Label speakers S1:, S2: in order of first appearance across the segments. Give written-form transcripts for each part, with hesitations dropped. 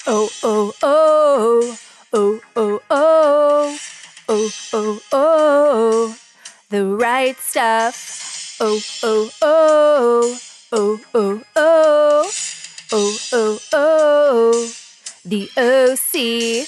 S1: Oh, oh, oh, oh, oh, oh, oh, oh, oh, the right stuff. Oh, oh, oh, oh, oh, oh, oh, oh, oh, the OC.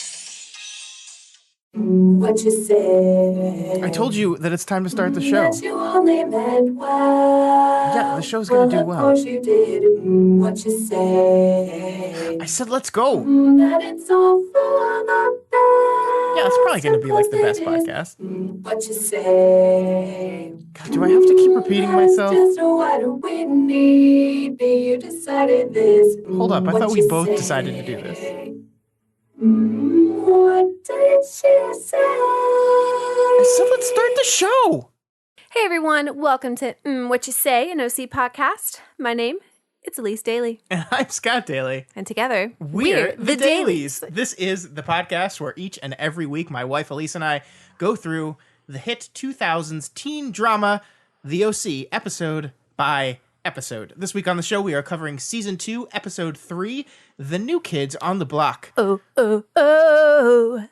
S2: What you say?
S3: I told you that it's time to start the show.
S2: That you only meant well.
S3: Yeah, the show's gonna do well.
S2: Of course you did. What you say?
S3: I said let's go.
S2: That it's all for the best.
S3: Yeah, it's probably gonna be like the best podcast.
S2: What you say?
S3: God, do I have to keep repeating myself?
S2: Just what we need. You decided this.
S3: Hold up, I
S2: What
S3: thought we
S2: you
S3: both
S2: say?
S3: decided to do this.
S2: What did she say?
S3: I said let's start the show.
S1: Hey everyone, welcome to What You Say, an OC podcast. My name, it's Elyse Daly.
S3: And I'm Scott Daly.
S1: And together,
S3: We're the Dailies. This is the podcast where each and every week my wife Elyse and I go through the hit 2000s teen drama, The OC, episode by episode. This week on the show, we are covering Season 2, Episode 3, The New Kids on the Block.
S1: Oh, oh, oh,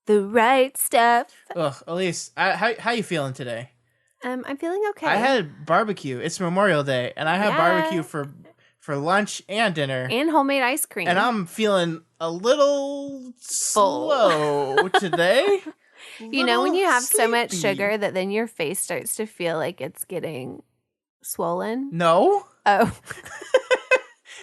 S1: the right stuff.
S3: Ugh, Elyse, how you feeling today?
S1: I'm feeling okay.
S3: I had barbecue. It's Memorial Day, and I had barbecue for lunch and dinner.
S1: And homemade ice cream.
S3: And I'm feeling a little slow today.
S1: You know when you have so much
S3: sleepy.
S1: sugar that then your face starts to feel like it's getting swollen?
S3: No.
S1: Oh.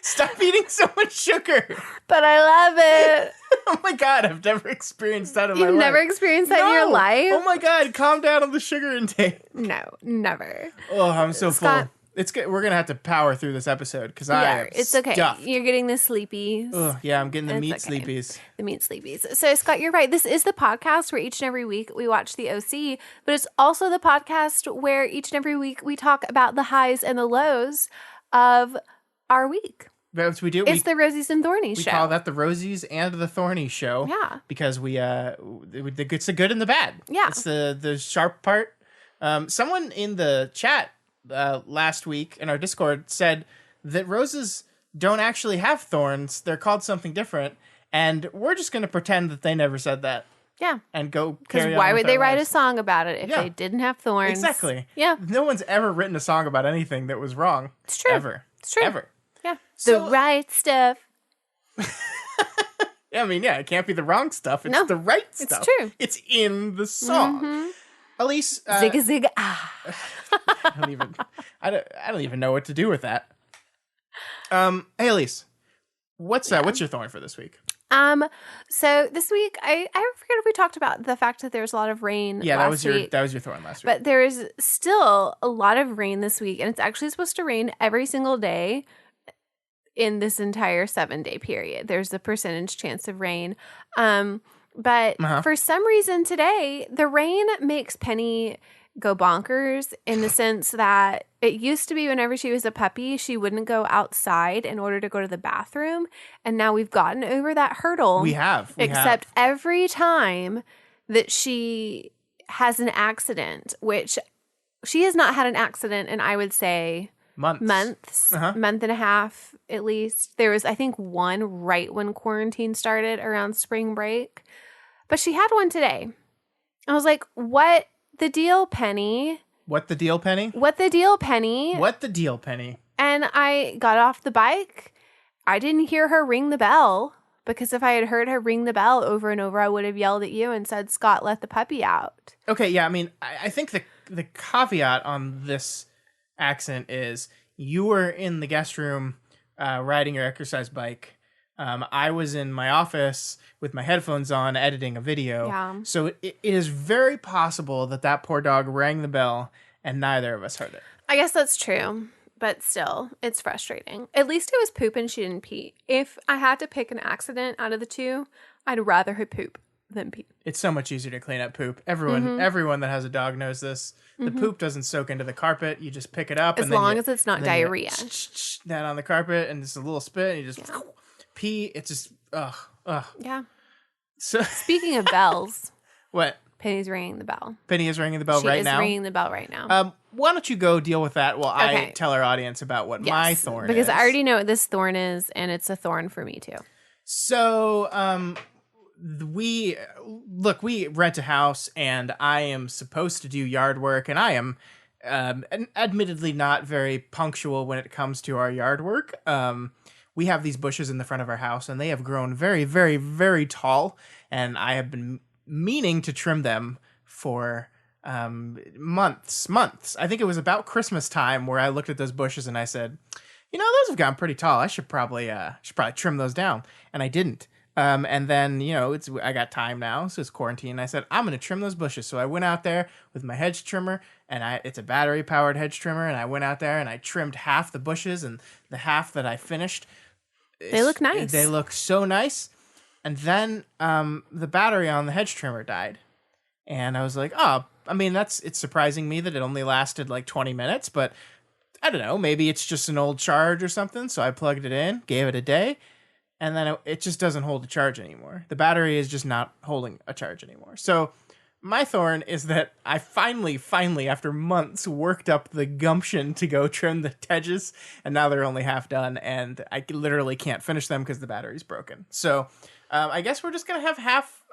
S3: Stop eating so much sugar.
S1: But I love it.
S3: Oh my God, I've never experienced that in my life.
S1: You've never experienced that in your
S3: No.
S1: life?
S3: Oh my God, calm down on the sugar intake.
S1: No, never.
S3: Oh, I'm so
S1: Scott-
S3: full. It's good. We're going to have to power through this episode because I am
S1: It's okay.
S3: stuffed.
S1: You're getting the sleepies.
S3: Ugh, yeah, I'm getting the
S1: It's
S3: meat
S1: okay.
S3: sleepies.
S1: The meat sleepies. So, Scott, you're right. This is the podcast where each and every week we watch the OC, but it's also the podcast where each and every week we talk about the highs and the lows of our week.
S3: That's what we do.
S1: It's the Rosies and Thornies
S3: We
S1: show.
S3: call that the Rosies and the Thorny show.
S1: Yeah.
S3: Because it's the good and the bad.
S1: Yeah.
S3: It's the sharp part. Someone in the chat last week in our Discord said that roses don't actually have thorns. They're called something different. And we're just going to pretend that they never said that.
S1: Yeah.
S3: And go
S1: Because
S3: carry on
S1: why
S3: with
S1: would they
S3: our
S1: write a
S3: lives.
S1: song about it if
S3: Yeah.
S1: they didn't have thorns?
S3: Exactly.
S1: Yeah.
S3: No one's ever written a song about anything that was wrong.
S1: It's true.
S3: Ever.
S1: It's true.
S3: Ever.
S1: Yeah.
S3: So-
S1: The right stuff.
S3: I mean, yeah, it can't be the wrong stuff. It's
S1: No,
S3: the right
S1: it's
S3: stuff.
S1: true.
S3: It's in the song. Elyse,
S1: Zigga zigga ah.
S3: I don't even know what to do with that. Hey Elyse, what's your thorn for this week?
S1: So this week I forget if we talked about the fact that there's a lot of rain
S3: Yeah,
S1: last week.
S3: that was your thorn last week.
S1: But there is still a lot of rain this week, and it's actually supposed to rain every single day in this entire 7-day period. There's a percentage chance of rain. But for some reason today, the rain makes Penny go bonkers in the sense that it used to be whenever she was a puppy, she wouldn't go outside in order to go to the bathroom. And now we've gotten over that hurdle.
S3: we have.
S1: Except every time that she has an accident, which she has not had an accident in, I would say, month and a half at least. There was, I think, one right when quarantine started around spring break. But she had one today. I was like, what the deal, Penny?
S3: What the deal, Penny?
S1: What the deal, Penny?
S3: What the deal, Penny?
S1: And I got off the bike. I didn't hear her ring the bell, because if I had heard her ring the bell over and over, I would have yelled at you and said, Scott, let the puppy out.
S3: Okay, yeah, I mean, I think the caveat on this accident is you were in the guest room riding your exercise bike. I was in my office with my headphones on editing a video.
S1: Yeah.
S3: So it is very possible that poor dog rang the bell and neither of us heard it.
S1: I guess that's true, but still, it's frustrating. At least it was poop and she didn't pee. If I had to pick an accident out of the two, I'd rather her poop than pee.
S3: It's so much easier to clean up poop. Everyone that has a dog knows this. The poop doesn't soak into the carpet. You just pick it up.
S1: As long as it's not diarrhea.
S3: That on the carpet and just a little spit and you just pee. It's just, ugh.
S1: Yeah.
S3: So
S1: Speaking of bells,
S3: what?
S1: Penny's ringing the bell.
S3: Penny is ringing the bell
S1: She
S3: right
S1: is
S3: now.
S1: ringing the bell right now.
S3: Why don't you go deal with that while I tell our audience about what my
S1: Yes,
S3: thorn is?
S1: because I already know what this thorn is, and it's a thorn for me too.
S3: So, we rent a house, and I am supposed to do yard work, and I am, admittedly not very punctual when it comes to our yard work. We have these bushes in the front of our house, and they have grown very, very, very tall, and I have been meaning to trim them for months. I think it was about Christmas time where I looked at those bushes and I said, those have gotten pretty tall. I should probably trim those down, and I didn't. And then, I got time now, so it's quarantine. I said, I'm going to trim those bushes. So I went out there with my hedge trimmer, and it's a battery powered hedge trimmer. And I went out there and I trimmed half the bushes, and the half that I finished,
S1: they look nice.
S3: They look so nice. And then, the battery on the hedge trimmer died. And I was like, it's surprising me that it only lasted like 20 minutes, but I don't know, maybe it's just an old charge or something. So I plugged it in, gave it a day, and then it just doesn't hold a charge anymore. The battery is just not holding a charge anymore. So my thorn is that I finally, after months, worked up the gumption to go trim the hedges, and now they're only half done, and I literally can't finish them because the battery's broken. So I guess we're just going to have half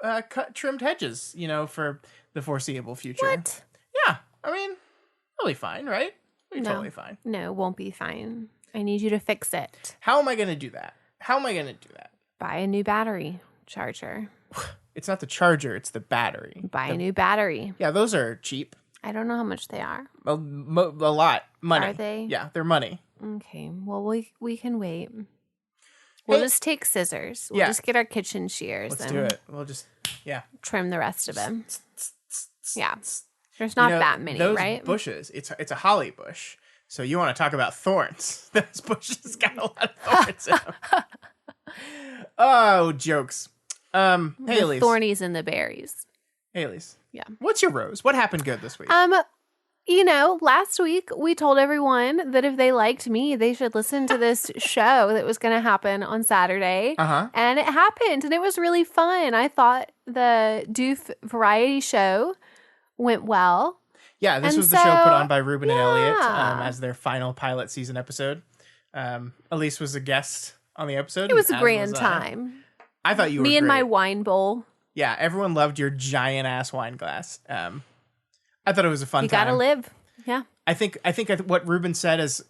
S3: trimmed hedges, for the foreseeable future.
S1: What?
S3: Yeah. I mean, it'll be fine, right? It'll be totally fine.
S1: No, it won't be fine. I need you to fix it.
S3: How am I going to do that?
S1: Buy a new battery charger.
S3: It's not the charger, it's the battery.
S1: Buy a new battery.
S3: Yeah, those are cheap.
S1: I don't know how much they are.
S3: A lot. Money.
S1: Are they?
S3: Yeah, they're money.
S1: Okay. Well, we can wait. We'll just take scissors. We'll just get our kitchen shears.
S3: Let's do it. We'll just,
S1: trim the rest of them. Yeah. There's not that many,
S3: those
S1: right?
S3: Bushes, it's a holly bush. So you want to talk about thorns. Those bushes got a lot of thorns in them. Oh, jokes. Hey, Elyse.
S1: Thornies and the berries.
S3: Hey, Elyse.
S1: Yeah.
S3: What's your rose? What happened good this week?
S1: Last week we told everyone that if they liked me, they should listen to this show that was going to happen on Saturday. And it happened, and it was really fun. I thought the Doof variety show went well.
S3: Yeah, this was the show put on by Ruben and Elliot as their final pilot season episode. Elyse was a guest on the episode.
S1: It was a grand time.
S3: I thought you were
S1: Me and
S3: great.
S1: my wine bowl.
S3: Yeah, everyone loved your giant ass wine glass. I thought it was a fun time.
S1: You gotta live. Yeah.
S3: I think what Ruben said is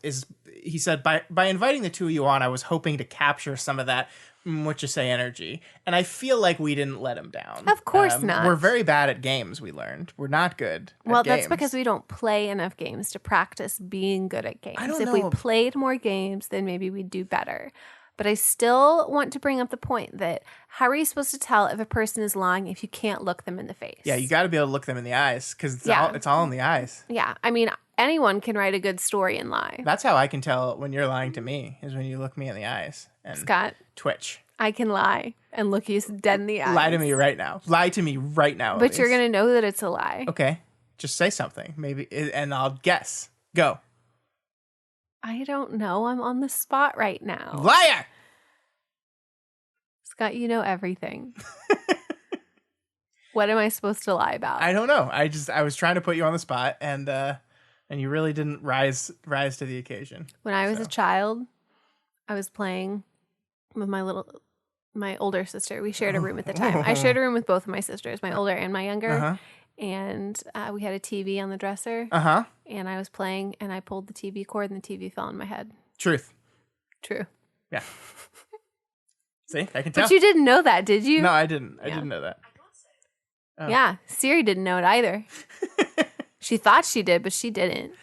S3: he said by inviting the two of you on, I was hoping to capture some of that what you say energy, and I feel like we didn't let him down.
S1: Of course not.
S3: We're very bad at games. We learned we're not good.
S1: Well,
S3: at games.
S1: that's because we don't play enough games to practice being good at games.
S3: I don't
S1: if
S3: know.
S1: we played more games, then maybe we'd do better. But I still want to bring up the point that how are you supposed to tell if a person is lying if you can't look them in the face?
S3: Yeah, you got to be able to look them in the eyes because it's all in the eyes.
S1: Yeah, I mean, anyone can write a good story and lie.
S3: That's how I can tell when you're lying to me is when you look me in the eyes and
S1: Scott,
S3: twitch.
S1: I can lie and look you dead in the eyes.
S3: Lie to me right now. Lie to me right now.
S1: But
S3: Elyse.
S1: you're gonna know that it's a lie.
S3: Okay, just say something, maybe, and I'll guess. Go.
S1: I don't know. I'm on the spot right now.
S3: Liar.
S1: Scott, you know everything. What am I supposed to lie about?
S3: I don't know. I was trying to put you on the spot, and you really didn't rise to the occasion.
S1: When I was a child, I was playing with my older sister. We shared a room at the time. I shared a room with both of my sisters, my older and my younger. And we had a TV on the dresser. And I was playing, and I pulled the TV cord, and the TV fell on my head.
S3: Truth.
S1: True.
S3: Yeah. See, I can tell.
S1: But you didn't know that, did you?
S3: No, I didn't. I didn't know that. Oh.
S1: Yeah, Siri didn't know it either. She thought she did, but she didn't.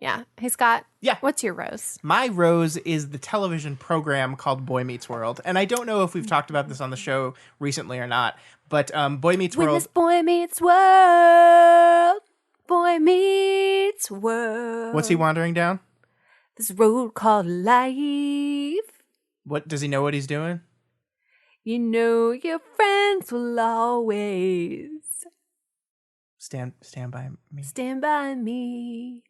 S1: Yeah. Hey, Scott.
S3: Yeah.
S1: What's your rose?
S3: My rose is the television program called Boy Meets World. And I don't know if we've talked about this on the show recently or not, but Boy Meets World.
S1: When this boy meets world, boy meets world.
S3: What's he wandering down?
S1: This road called life.
S3: What does he know what he's doing?
S1: You know your friends will always
S3: stand by me.
S1: Stand by me.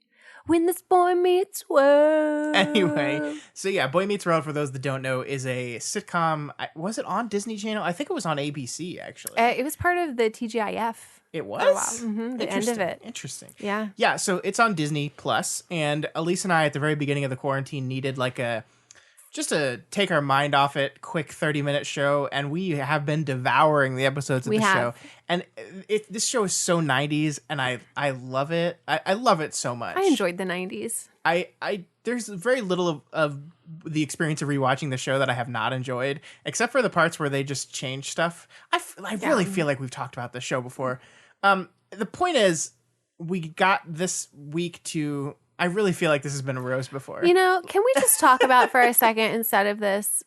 S1: When this boy meets world.
S3: Anyway, so yeah, Boy Meets World, for those that don't know, is a sitcom. Was it on Disney Channel? I think it was on ABC, actually.
S1: It was part of the TGIF.
S3: It was?
S1: Oh, wow. Mm-hmm, the end of it.
S3: Interesting.
S1: Yeah.
S3: Yeah, so it's on Disney Plus, and Elyse and I, at the very beginning of the quarantine, needed like a Just to take our mind off it, quick 30-minute show, and we have been devouring the episodes of the show. And this show is so 90s, and I love it. I love it so much.
S1: I enjoyed the 90s.
S3: There's very little of the experience of rewatching the show that I have not enjoyed, except for the parts where they just change stuff. I really feel like we've talked about this show before. The point is, we got this week to... I really feel like this has been a rose before.
S1: You know, can we just talk about for a second instead of this?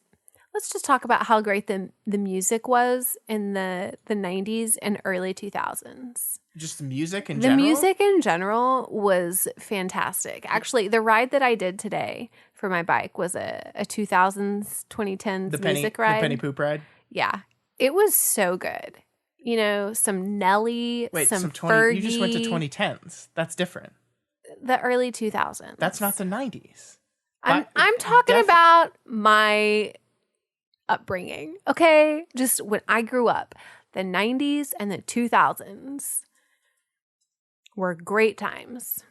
S1: Let's just talk about how great the music was in the 90s and early 2000s.
S3: Just the music in general?
S1: The music in general was fantastic. Actually, the ride that I did today for my bike was a 2000s, 2010s music ride.
S3: The Penny Poop ride?
S1: Yeah. It was so good. You know, some Nelly, some Fergie.
S3: You just went to 2010s. That's different.
S1: The early 2000s.
S3: That's not the 90s.
S1: I'm talking about my upbringing, okay? Just when I grew up, the 90s and the 2000s were great times.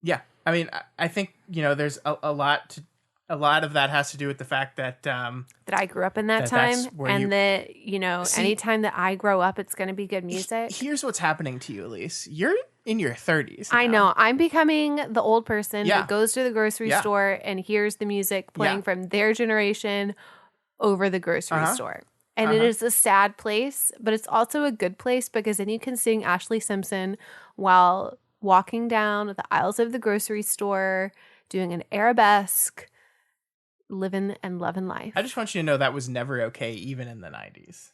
S3: Yeah. I mean, I think, there's a lot of that has to do with the fact that
S1: that I grew up in that time, and anytime that I grow up, it's going to be good music.
S3: Here's what's happening to you, Elyse. You're in your 30s now.
S1: I know. I'm becoming the old person who goes to the grocery store and hears the music playing from their generation over the grocery store. And it is a sad place, but it's also a good place because then you can sing Ashley Simpson while walking down the aisles of the grocery store, doing an arabesque, living and loving life.
S3: I just want you to know that was never okay, even in the 90s.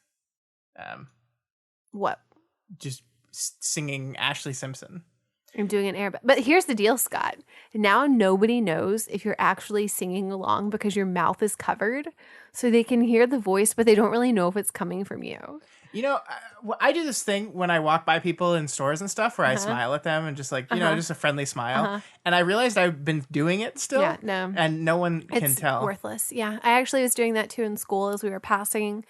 S1: What?
S3: Just singing Ashley Simpson.
S1: I'm doing an air. But here's the deal, Scott. Now nobody knows if you're actually singing along because your mouth is covered. So they can hear the voice, but they don't really know if it's coming from you.
S3: You know, I do this thing when I walk by people in stores and stuff where I smile at them and just just a friendly smile. And I realized I've been doing it still.
S1: Yeah, no.
S3: And no one can tell.
S1: It's worthless. Yeah. I actually was doing that too in school as we were passing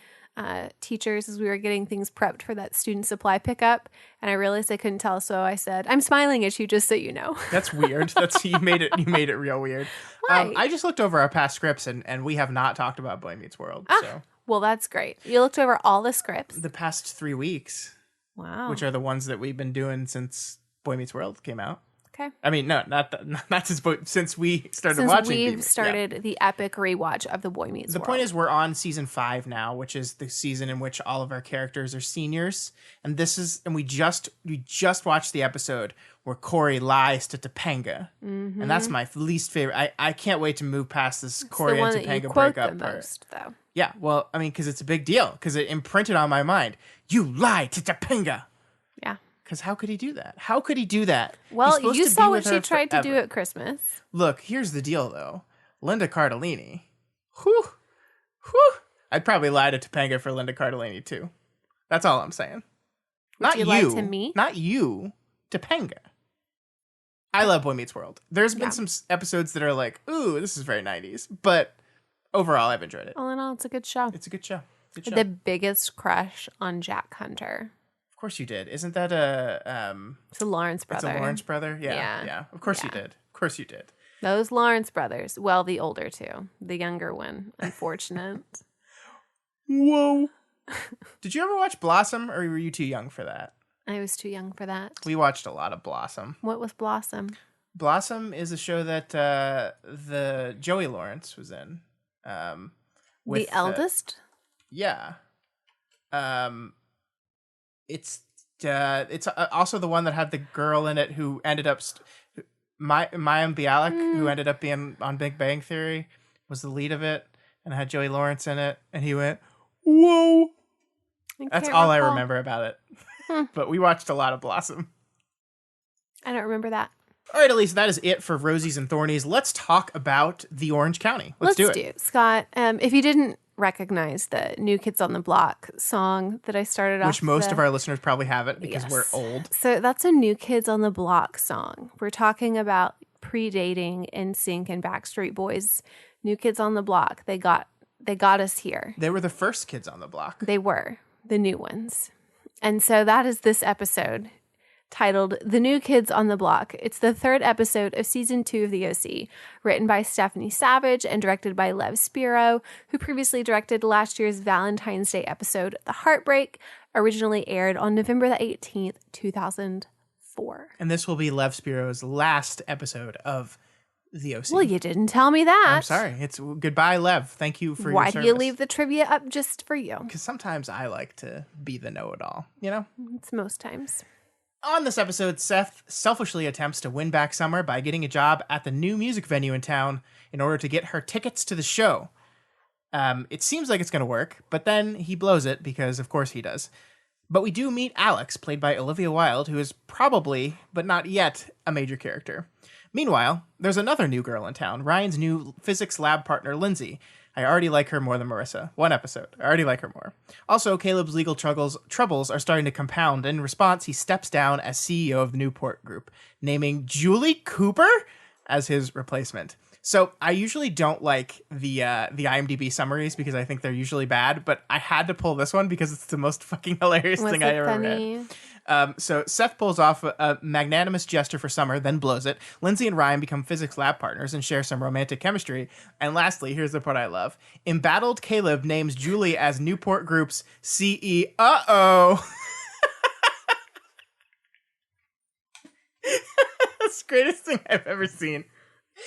S1: teachers as we were getting things prepped for that student supply pickup, and I realized I couldn't tell, so I said, "I'm smiling at you, just so you know."
S3: That's weird. You made it real weird.
S1: Why?
S3: I just looked over our past scripts, and we have not talked about Boy Meets World. So
S1: well, that's great. You looked over all the scripts.
S3: The past 3 weeks.
S1: Wow.
S3: Which are the ones that we've been doing since Boy Meets World came out.
S1: Okay.
S3: I mean, no, not since we started watching.
S1: We've started the epic rewatch of the Boy Meets World.
S3: The point is, we're on season 5 now, which is the season in which all of our characters are seniors, and we just watched the episode where Corey lies to Topanga, and that's my least favorite. I can't wait to move past this Corey and Topanga breakup part.
S1: Most, though.
S3: Yeah, well, I mean, because it's a big deal, because it imprinted on my mind. You lied to Topanga.
S1: Yeah.
S3: Because how could he do that? How could he do that?
S1: Well, you saw what she tried to do at Christmas.
S3: Look, here's the deal, though. Linda Cardellini. Whew. I'd probably lie to Topanga for Linda Cardellini, too. That's all I'm saying.
S1: Would you lie to me?
S3: Not you. Topanga. I love Boy Meets World. There's been some episodes that are like, ooh, this is very 90s. But overall, I've enjoyed it.
S1: All in all, it's a good show.
S3: It's a good show.
S1: The biggest crush on Jack Hunter.
S3: Of course you did. Isn't that
S1: it's a Lawrence brother.
S3: It's a Lawrence brother? Yeah. Of course you did. Of course you did.
S1: Those Lawrence brothers. Well, the older two. The younger one. Unfortunate.
S3: Whoa. Did you ever watch Blossom, or were you too young for that?
S1: I was too young for that.
S3: We watched a lot of Blossom.
S1: What was Blossom? Blossom
S3: is a show that the Joey Lawrence was in.
S1: The eldest?
S3: Yeah. It's also the one that had the girl in it who ended up Mayim Bialik, who ended up being on Big Bang Theory, was the lead of it, and it had Joey Lawrence in it, and he went, whoa. That's all I remember about it. But we watched a lot of Blossom.
S1: I don't remember that.
S3: All right, Elyse, that is it for Rosies and Thornies. Let's talk about the Orange County. Let's do it.
S1: Scott. If you didn't recognize the New Kids on the Block song that I started off,
S3: which most of our listeners probably haven't because we're old.
S1: So that's a New Kids on the Block song. We're talking about predating NSYNC and Backstreet Boys. New Kids on the Block. They got us here.
S3: They were the first Kids on the Block.
S1: They were the new ones. And so that is this episode. titled The New Kids on the Block. It's the third episode of season 2 of The OC, written by Stephanie Savage and directed by Lev Spiro, who previously directed last year's Valentine's Day episode, The Heartbreak, originally aired on November the 18th, 2004.
S3: And this will be Lev Spiro's last episode of The OC.
S1: Well, you didn't tell me that.
S3: I'm sorry. It's goodbye, Lev. Thank you for your service.
S1: Why do you leave the trivia up just for you?
S3: Because sometimes I like to be the know-it-all, you know?
S1: It's most times.
S3: On this episode, Seth selfishly attempts to win back Summer by getting a job at the new music venue in town in order to get her tickets to the show. It seems like it's going to work, but then he blows it because, of course, he does. But we do meet Alex, played by Olivia Wilde, who is probably, but not yet, a major character. Meanwhile, there's another new girl in town, Ryan's new physics lab partner, Lindsay. I already like her more than Marissa. One episode. I already like her more. Also, Caleb's legal troubles are starting to compound. In response, he steps down as CEO of the Newport Group, naming Julie Cooper as his replacement. So I usually don't like the IMDb summaries because I think they're usually bad, but I had to pull this one because it's the most fucking hilarious thing I ever read. So Seth pulls off a magnanimous gesture for Summer, then blows it. Lindsay and Ryan become physics lab partners and share some romantic chemistry. And lastly, here's the part I love. Embattled Caleb names Julie as Newport Group's CEO. That's the greatest thing I've ever seen.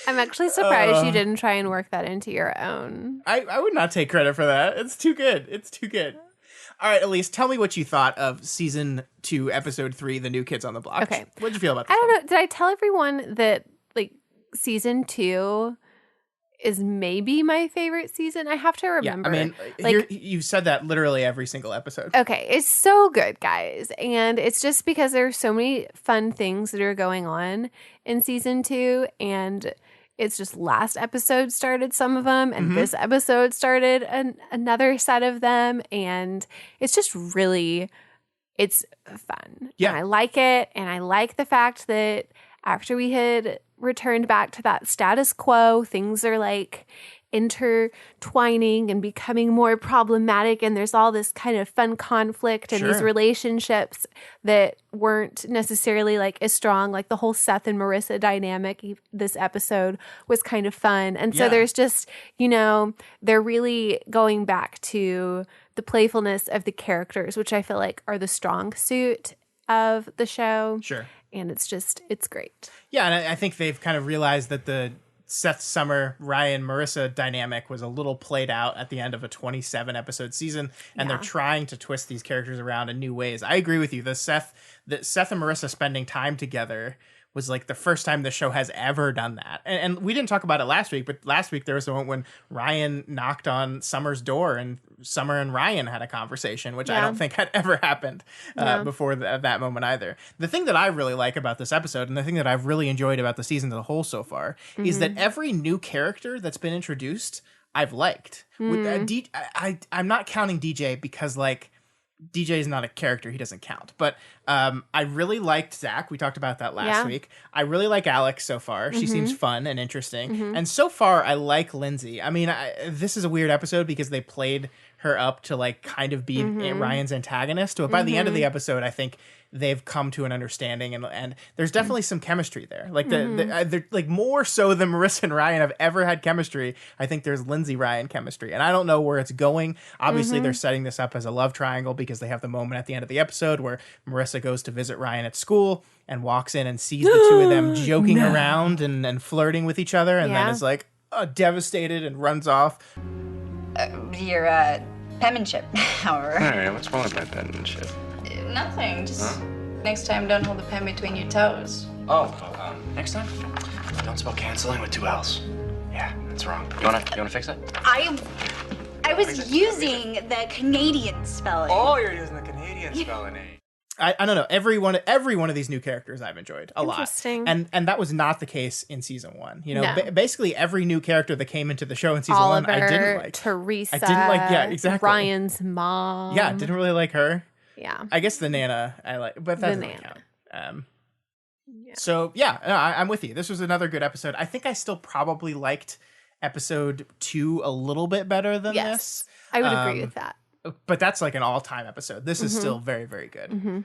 S1: I'm actually surprised you didn't try and work that into your own.
S3: I would not take credit for that. It's too good. It's too good. All right, Elyse, tell me what you thought of season 2, episode 3, The New Kids on the Block.
S1: Okay.
S3: What'd you feel about this?
S1: I don't know. Did I tell everyone that season 2 is maybe my favorite season? I have to remember.
S3: Yeah, I mean, you've said that literally every single episode.
S1: Okay, it's so good, guys. And it's just because there's so many fun things that are going on in season 2, and it's just last episode started some of them, and this episode started another set of them, and it's just really, it's fun.
S3: Yeah.
S1: And I like it, and I like the fact that after we had returned back to that status quo, things are intertwining and becoming more problematic, and there's all this kind of fun conflict and these relationships that weren't necessarily as strong. Like the whole Seth and Marissa dynamic this episode was kind of fun, and so there's just, they're really going back to the playfulness of the characters, which I feel like are the strong suit of the show.
S3: Sure.
S1: And it's great.
S3: Yeah, and I think they've kind of realized that the Seth, Summer, Ryan, Marissa dynamic was a little played out at the end of a 27-episode season, and they're trying to twist these characters around in new ways. I agree with you. Seth and Marissa spending time together was the first time the show has ever done that. And we didn't talk about it last week, but last week there was a moment when Ryan knocked on Summer's door and Summer and Ryan had a conversation, which I don't think had ever happened before that moment either. The thing that I really like about this episode, and the thing that I've really enjoyed about the season as a whole so far, is that every new character that's been introduced, I've liked. I'm not counting DJ because DJ is not a character. He doesn't count. But I really liked Zach. We talked about that last week. I really like Alex so far. She seems fun and interesting. And so far, I like Lindsay. I mean, this is a weird episode because they played her up to kind of be Ryan's antagonist. But by the end of the episode, I think they've come to an understanding, and there's definitely some chemistry there. They're more so than Marissa and Ryan have ever had chemistry. I think there's Lindsay Ryan chemistry, and I don't know where it's going. Obviously, they're setting this up as a love triangle because they have the moment at the end of the episode where Marissa goes to visit Ryan at school and walks in and sees the two of them joking around and flirting with each other, and then is devastated and runs off.
S4: Your penmanship, however.
S5: Hey, what's wrong with my penmanship?
S4: Nothing. Just next time, don't hold the pen between your toes.
S5: Next time, don't spell canceling with 2 L's. Yeah, that's wrong. You wanna fix it?
S4: I was using the Canadian spelling.
S5: Oh, you're using the Canadian spelling.
S3: I don't know. Every one of these new characters I've enjoyed a lot.
S1: Interesting.
S3: And that was not the case in season 1.
S1: No.
S3: Basically every new character that came into the show in season
S1: Oliver,
S3: 1, I didn't like.
S1: Teresa.
S3: I didn't like. Yeah, exactly.
S1: Ryan's mom.
S3: Yeah, didn't really like her.
S1: Yeah.
S3: I guess the Nana I like, but that doesn't count. So yeah, no, I'm with you. This was another good episode. I think I still probably liked episode 2 a little bit better than this.
S1: I would agree with that.
S3: But that's an all-time episode. This is still very, very good.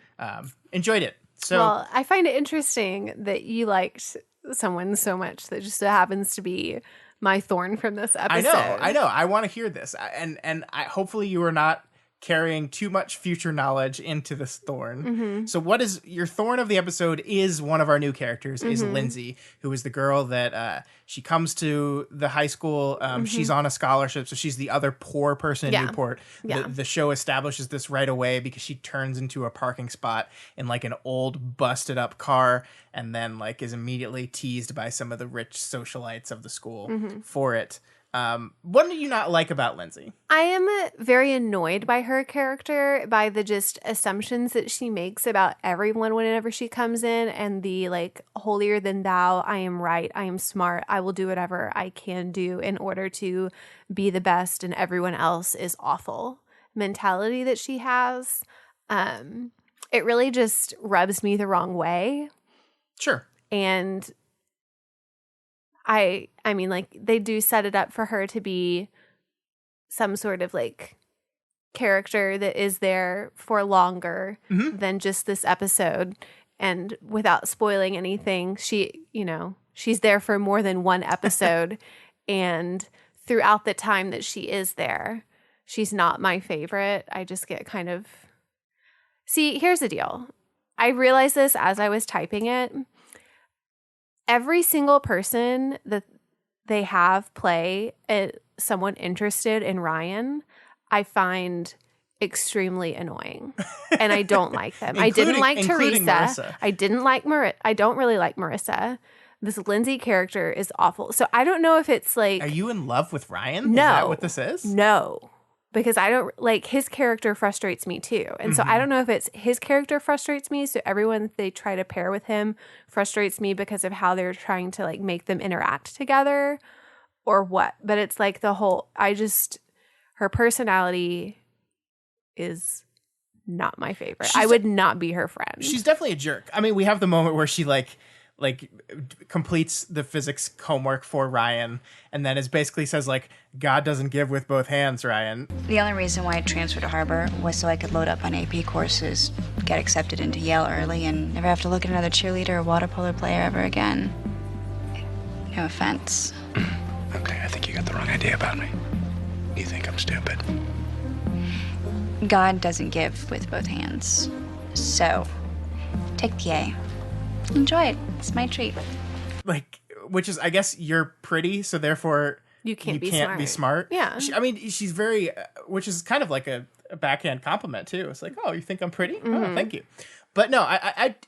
S3: Enjoyed it. So
S1: Well, I find it interesting that you liked someone so much that just so happens to be my thorn from this episode.
S3: I know. I want to hear this, and hopefully you are not carrying too much future knowledge into this thorn.
S1: Mm-hmm.
S3: So, what is your thorn of the episode? Is one of our new characters is Lindsay, who is the girl that she comes to the high school. She's on a scholarship, so she's the other poor person in Newport. The show establishes this right away because she turns into a parking spot in like an old busted up car, and then like is immediately teased by some of the rich socialites of the school for it. What do you not like about Lindsay?
S1: I am very annoyed by her character, by the just assumptions that she makes about everyone whenever she comes in, and the like holier than thou, I am right, I am smart, I will do whatever I can do in order to be the best and everyone else is awful mentality that she has. It really just rubs me the wrong way.
S3: Sure.
S1: And I mean, like, they do set it up for her to be some sort of, like, character that is there for longer than just this episode. And without spoiling anything, she's there for more than one episode. And throughout the time that she is there, she's not my favorite. I just get kind of... See, here's the deal. I realized this as I was typing it. Every single person that they have play someone interested in Ryan, I find extremely annoying, and I don't like them. I didn't like Teresa.
S3: Marissa.
S1: I didn't like I don't really like Marissa. This Lindsay character is awful. So I don't know if it's like... Are
S3: you in love with Ryan?
S1: No.
S3: Is that what this is?
S1: No. Because I don't like his character frustrates me too. And so I don't know if it's his character frustrates me. So everyone that they try to pair with him frustrates me because of how they're trying to like make them interact together or what. But it's like her personality is not my favorite. I would not be her friend.
S3: She's definitely a jerk. I mean, we have the moment where she like completes the physics homework for Ryan and then is basically says like, God doesn't give with both hands, Ryan.
S4: The only reason why I transferred to Harbor was so I could load up on AP courses, get accepted into Yale early, and never have to look at another cheerleader or water polo player ever again. No offense.
S5: Okay, I think you got the wrong idea about me. You think I'm stupid.
S4: God doesn't give with both hands. So, take the A. Enjoy it. It's my treat.
S3: Like, which is, I guess you're pretty, so therefore
S1: you can't be
S3: smart.
S1: Yeah.
S3: She's very, which is kind of like a backhand compliment too. It's like, oh, you think I'm pretty? Oh, thank you. But no,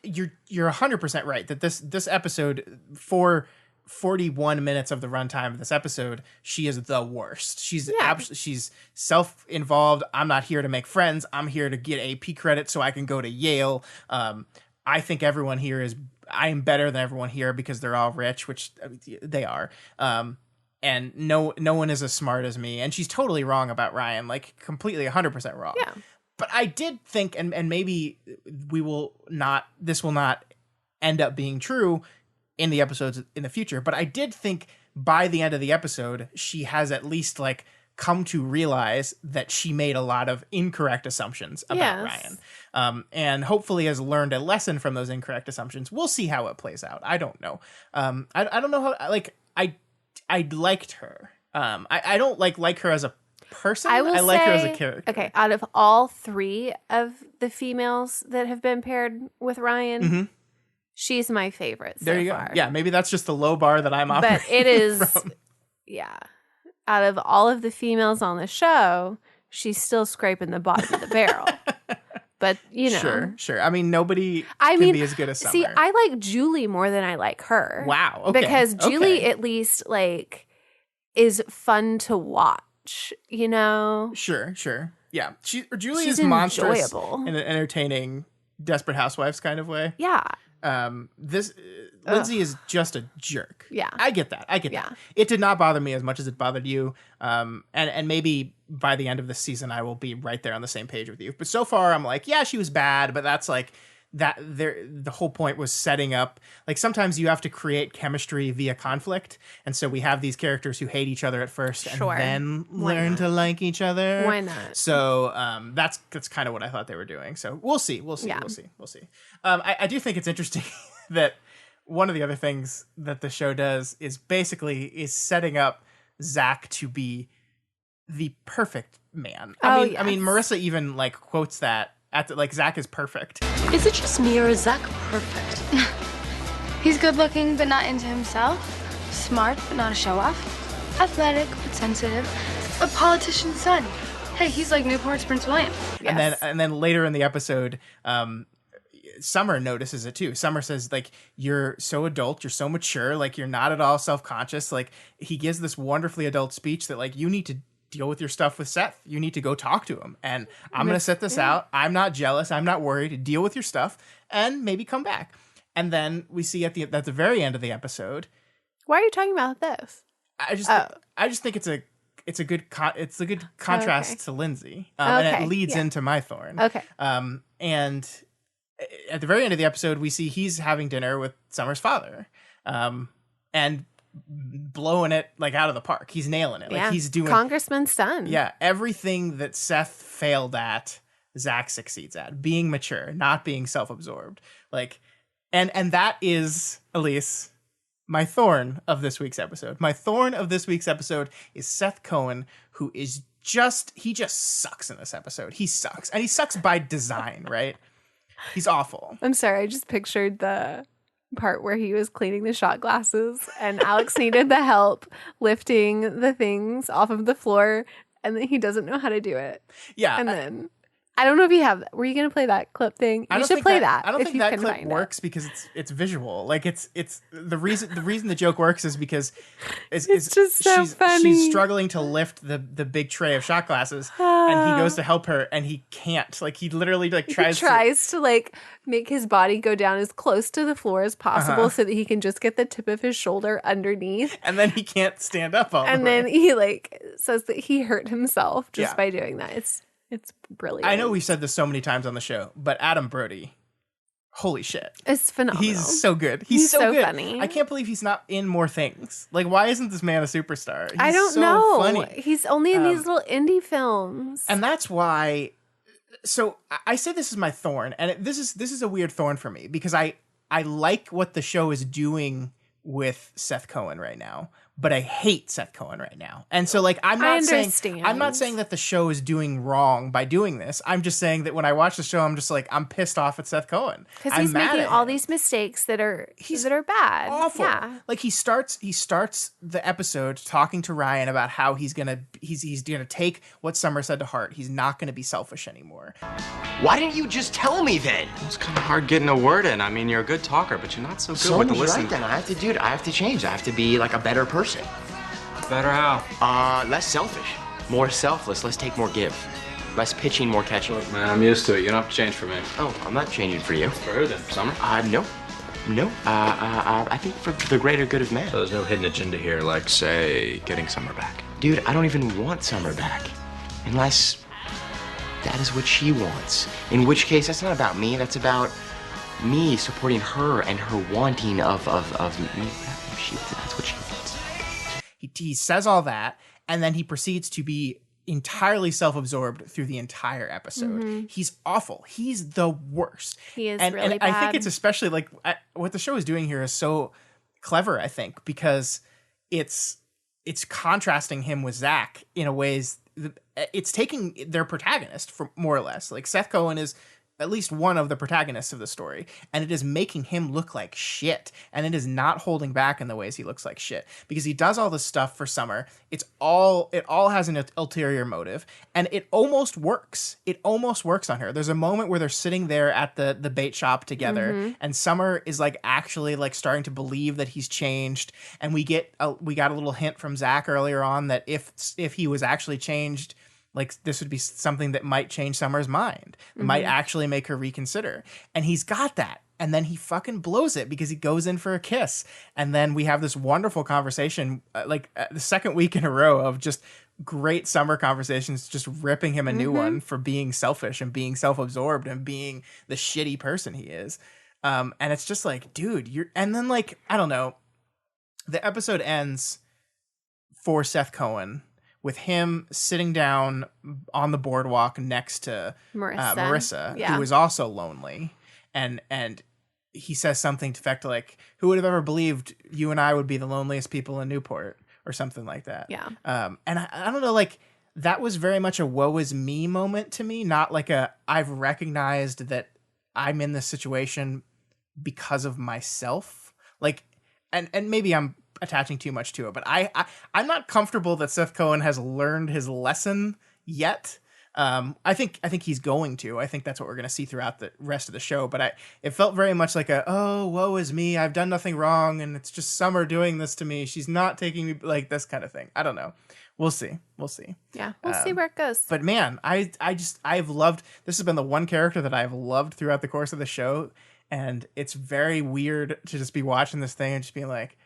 S3: you're 100% right that this episode, for 41 minutes of the runtime of this episode, she is the worst. She's she's self-involved. I'm not here to make friends. I'm here to get AP credit so I can go to Yale. I think everyone here I am better than everyone here because they're all rich, which they are. And no one is as smart as me. And she's totally wrong about Ryan, like completely 100% wrong.
S1: Yeah.
S3: But I did think, and maybe this will not end up being true in the episodes in the future, but I did think by the end of the episode, she has at least like come to realize that she made a lot of incorrect assumptions about Ryan. And hopefully has learned a lesson from those incorrect assumptions. We'll see how it plays out. I don't know. I don't know how, like, I liked her. I don't like her as a person. I like her as a character.
S1: Okay, out of all three of the females that have been paired with Ryan, she's my favorite so
S3: there you
S1: far.
S3: go. Yeah, maybe that's just the low bar that I'm operating
S1: But it is,
S3: from.
S1: Yeah. Out of all of the females on the show, she's still scraping the bottom of the barrel. But, you know.
S3: Sure. I mean, nobody can be as good as Summer.
S1: See, I like Julie more than I like her.
S3: Wow. Okay.
S1: Because Julie at least, like, is fun to watch, you know?
S3: Sure. Yeah. Julie
S1: She's
S3: is monstrous
S1: enjoyable.
S3: in an entertaining Desperate Housewives kind of way.
S1: Yeah.
S3: Lindsay is just a jerk.
S1: Yeah.
S3: I get that.
S1: Yeah.
S3: It did not bother me as much as it bothered you. And maybe by the end of the season, I will be right there on the same page with you. But so far, I'm like, yeah, she was bad, but that's the whole point was setting up, like, sometimes you have to create chemistry via conflict, and so we have these characters who hate each other at first
S1: Sure.
S3: and then
S1: Why
S3: learn
S1: not?
S3: to like each other.
S1: Why not?
S3: So that's kind of what I thought they were doing. So we'll see.
S1: Yeah.
S3: I do think it's interesting that one of the other things that the show does is basically setting up Zach to be the perfect man. I mean, Marissa even like quotes that like, Zach is perfect.
S6: Is it just me, or is Zach perfect?
S7: He's good looking, but not into himself. Smart, but not a show off. Athletic, but sensitive. A politician's son. Hey, he's like Newport's Prince William.
S1: Yes.
S3: And then later in the episode, Summer notices it too. Summer says, like, you're so adult, you're so mature, like, you're not at all self-conscious. Like, he gives this wonderfully adult speech that, like, you need to deal with your stuff with Seth. You need to go talk to him. And I'm going to set this out. I'm not jealous. I'm not worried. Deal with your stuff and maybe come back. And then we see at the very end of the episode.
S1: Why are you talking about this?
S3: I just think it's a good contrast to Lindsay. And it leads into my thorn.
S1: Okay.
S3: And at the very end of the episode, we see he's having dinner with Summer's father. And blowing it like out of the park. He's nailing it. Like, he's doing
S1: Congressman's son.
S3: Yeah, everything that Seth failed at, Zach succeeds at. Being mature, not being self-absorbed. Like, and that is, Elyse, my thorn of this week's episode. My thorn of this week's episode is Seth Cohen, who is he just sucks in this episode. He sucks. And he sucks by design, right? He's awful.
S1: I'm sorry, I just pictured the part where he was cleaning the shot glasses and Alex needed the help lifting the things off of the floor, and then he doesn't know how to do it.
S3: Yeah.
S1: And then I don't know if you have. Were you going to play that clip thing? You should play that.
S3: I don't think that clip
S1: find
S3: works because it's visual. Like, it's the reason the joke works is because
S1: it's just so funny.
S3: She's struggling to lift the big tray of shot glasses, and he goes to help her, and he can't. Like, he literally like tries
S1: to like make his body go down as close to the floor as possible so that he can just get the tip of his shoulder underneath.
S3: And then he can't stand up all the way.
S1: And then he like says that he hurt himself just by doing that. It's brilliant.
S3: I know we've said this so many times on the show, but Adam Brody, holy shit.
S1: It's phenomenal.
S3: He's so good. He's so good.
S1: Funny.
S3: I can't believe he's not in more things. Like, why isn't this man a superstar?
S1: I don't know.
S3: Funny.
S1: He's only in these little indie films.
S3: And that's why. So I say this is my thorn, and this is a weird thorn for me because I like what the show is doing with Seth Cohen right now, but I hate Seth Cohen right now. And so, like, I'm not saying that the show is doing wrong by doing this. I'm just saying that when I watch the show, I'm just like, I'm pissed off at Seth Cohen
S1: because he's making all these mistakes that are bad.
S3: Awful.
S1: Yeah.
S3: Like, he starts the episode talking to Ryan about how he's gonna take what Summer said to heart. He's not gonna be selfish anymore.
S8: Why didn't you just tell me then?
S5: It's kind of hard getting a word in. I mean, you're a good talker, but you're not so good with the listening.
S8: Right then. I have to change. I have to be like a better person.
S5: Better how?
S8: Less selfish, more selfless. Let's take more give. Less pitching, more catching.
S5: Look, man, I'm used to it. You don't have to change for me.
S8: Oh, I'm not changing for you.
S5: For who then? Summer?
S8: No. I think for the greater good of man.
S5: So there's no hidden agenda here, like, say, getting Summer back.
S8: Dude, I don't even want Summer back. Unless that is what she wants. In which case, that's not about me. That's about me supporting her and her wanting of me. That's what she wants.
S3: He says all that, and then he proceeds to be entirely self-absorbed through the entire episode. Mm-hmm. He's awful. He's the worst.
S1: He is
S3: really
S1: bad.
S3: I think it's especially like what the show is doing here is so clever, I think, because it's contrasting him with Zach in a ways. It's taking their protagonist, for more or less. Like, Seth Cohen is at least one of the protagonists of the story, and it is making him look like shit, and it is not holding back in the ways he looks like shit, because he does all this stuff for Summer. It all has an ulterior motive, and it almost works. It almost works on her. There's a moment where they're sitting there at the bait shop together, and Summer is like actually like starting to believe that he's changed, and we got a little hint from Zach earlier on that if he was actually changed, like, this would be something that might change Summer's mind, might actually make her reconsider. And he's got that. And then he fucking blows it because he goes in for a kiss. And then we have this wonderful conversation, the second week in a row of just great summer conversations, just ripping him a new one for being selfish and being self-absorbed and being the shitty person he is. And it's just like, dude, and then like, I don't know, the episode ends for Seth Cohen with him sitting down on the boardwalk next to Marissa, who is also lonely. And he says something to effect like, who would have ever believed you and I would be the loneliest people in Newport, or something like that.
S1: Yeah.
S3: And I don't know, like, that was very much a woe is me moment to me, not like I've recognized that I'm in this situation because of myself. Like, and maybe I'm attaching too much to it, but I'm not comfortable that Seth Cohen has learned his lesson yet. I think he's going to. I think that's what we're going to see throughout the rest of the show. But it felt very much like woe is me. I've done nothing wrong, and it's just Summer doing this to me. She's not taking me, like, this kind of thing. I don't know. We'll see.
S1: Yeah, we'll see where it goes.
S3: But man, I've loved. This has been the one character that I've loved throughout the course of the show, and it's very weird to just be watching this thing and just being like,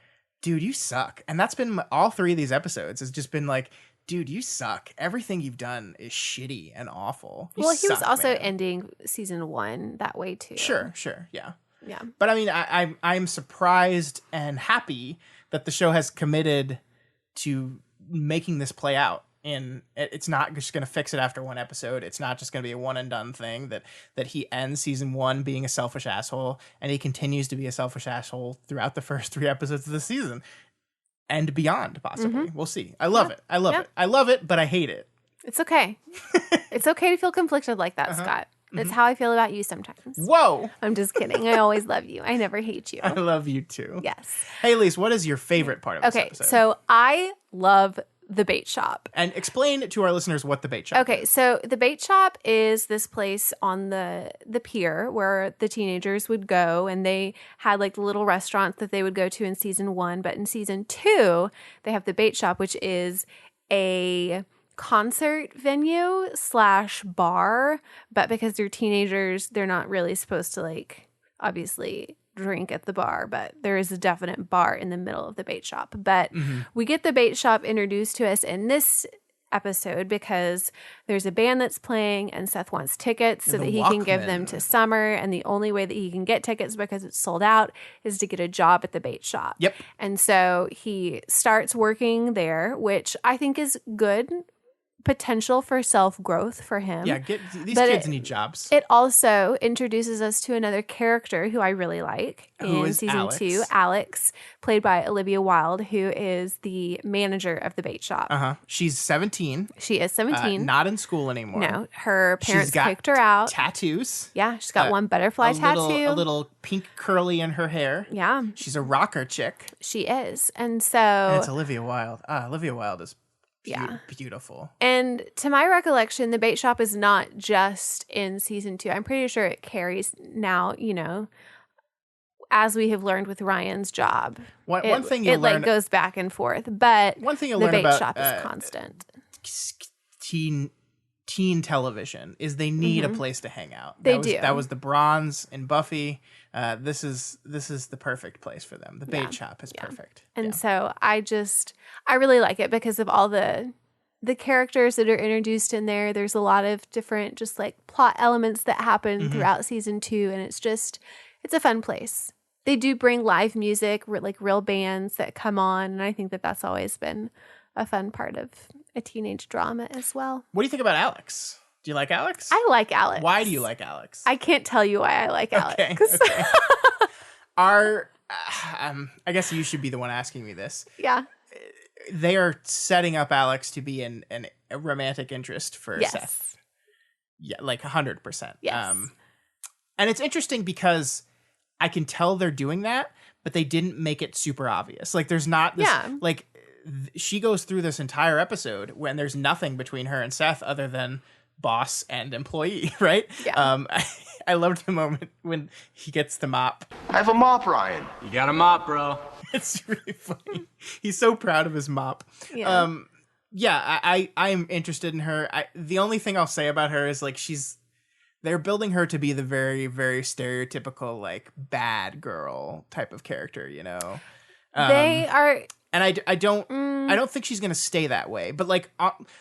S3: dude, you suck. And that's been all 3 of these episodes. Has just been like, dude, you suck. Everything you've done is shitty and awful. He
S1: was also
S3: man.
S1: ending season 1 that way too.
S3: Sure, yeah.
S1: Yeah.
S3: But I mean, I'm surprised and happy that the show has committed to making this play out. And it's not just going to fix it after one episode. It's not just going to be a one and done thing that he ends season 1 being a selfish asshole, and he continues to be a selfish asshole throughout the first 3 episodes of the season and beyond, possibly. We'll see. I love it. I love it, but I hate it.
S1: It's okay. It's okay to feel conflicted like that, Scott. That's how I feel about you sometimes.
S3: Whoa.
S1: I'm just kidding. I always love you. I never hate you.
S3: I love you too.
S1: Yes.
S3: Hey, Elyse, what is your favorite part of this episode?
S1: So I love the bait shop.
S3: And explain to our listeners what the bait shop is.
S1: So the bait shop is this place on the pier where the teenagers would go, and they had like the little restaurants that they would go to in season 1. But in season 2, they have the bait shop, which is a concert venue / bar. But because they're teenagers, they're not really supposed to, like, obviously drink at the bar, but there is a definite bar in the middle of the bait shop. But we get the bait shop introduced to us in this episode because there's a band that's playing, and Seth wants tickets so that he can give them to Summer, and the only way that he can get tickets because it's sold out is to get a job at the bait shop.
S3: Yep.
S1: And so he starts working there, which I think is good potential for self-growth for him.
S3: Yeah, these kids need jobs.
S1: It also introduces us to another character who I really like in season 2, Alex, played by Olivia Wilde, who is the manager of the bait shop.
S3: She's 17.
S1: She is 17.
S3: Not in school anymore.
S1: No, her parents
S3: She's got
S1: kicked her out.
S3: Tattoos.
S1: Yeah, she's got one butterfly tattoo.
S3: A little pink curly in her hair.
S1: Yeah.
S3: She's a rocker chick.
S1: She is. And so...
S3: And it's Olivia Wilde. Olivia Wilde is beautiful.
S1: And to my recollection, the bait shop is not just in season 2. I'm pretty sure it carries now, as we have learned with Ryan's job.
S3: One thing you'll learn,
S1: like goes back and forth, but
S3: one thing you'll
S1: the
S3: learn
S1: bait
S3: about
S1: shop is constant.
S3: Teen television is they need a place to hang out.
S1: They do.
S3: That was the Bronze in Buffy. This is the perfect place for them. The bait shop is perfect.
S1: And so I really like it because of all the characters that are introduced in there. There's a lot of different just like plot elements that happen throughout season 2, and it's a fun place. They do bring live music, like real bands that come on, and I think that that's always been a fun part of a teenage drama as well.
S3: What do you think about Alex? Do you like Alex?
S1: I like Alex.
S3: Why do you like Alex?
S1: I can't tell you why I like Alex.
S3: Okay. I guess you should be the one asking me this.
S1: Yeah.
S3: They are setting up Alex to be a romantic interest for Seth. Yeah, like 100%.
S1: Yes.
S3: And it's interesting because I can tell they're doing that, but they didn't make it super obvious. Like there's not this, like she goes through this entire episode when there's nothing between her and Seth other than boss and employee, right?
S1: Yeah.
S3: I loved the moment when he gets the mop.
S8: I have a mop, Ryan.
S5: You got a mop, bro.
S3: It's really funny. He's so proud of his mop.
S1: Yeah.
S3: I'm interested in her. The only thing I'll say about her is like they're building her to be the very, very stereotypical like bad girl type of character,
S1: They are.
S3: And I don't think she's gonna stay that way. But like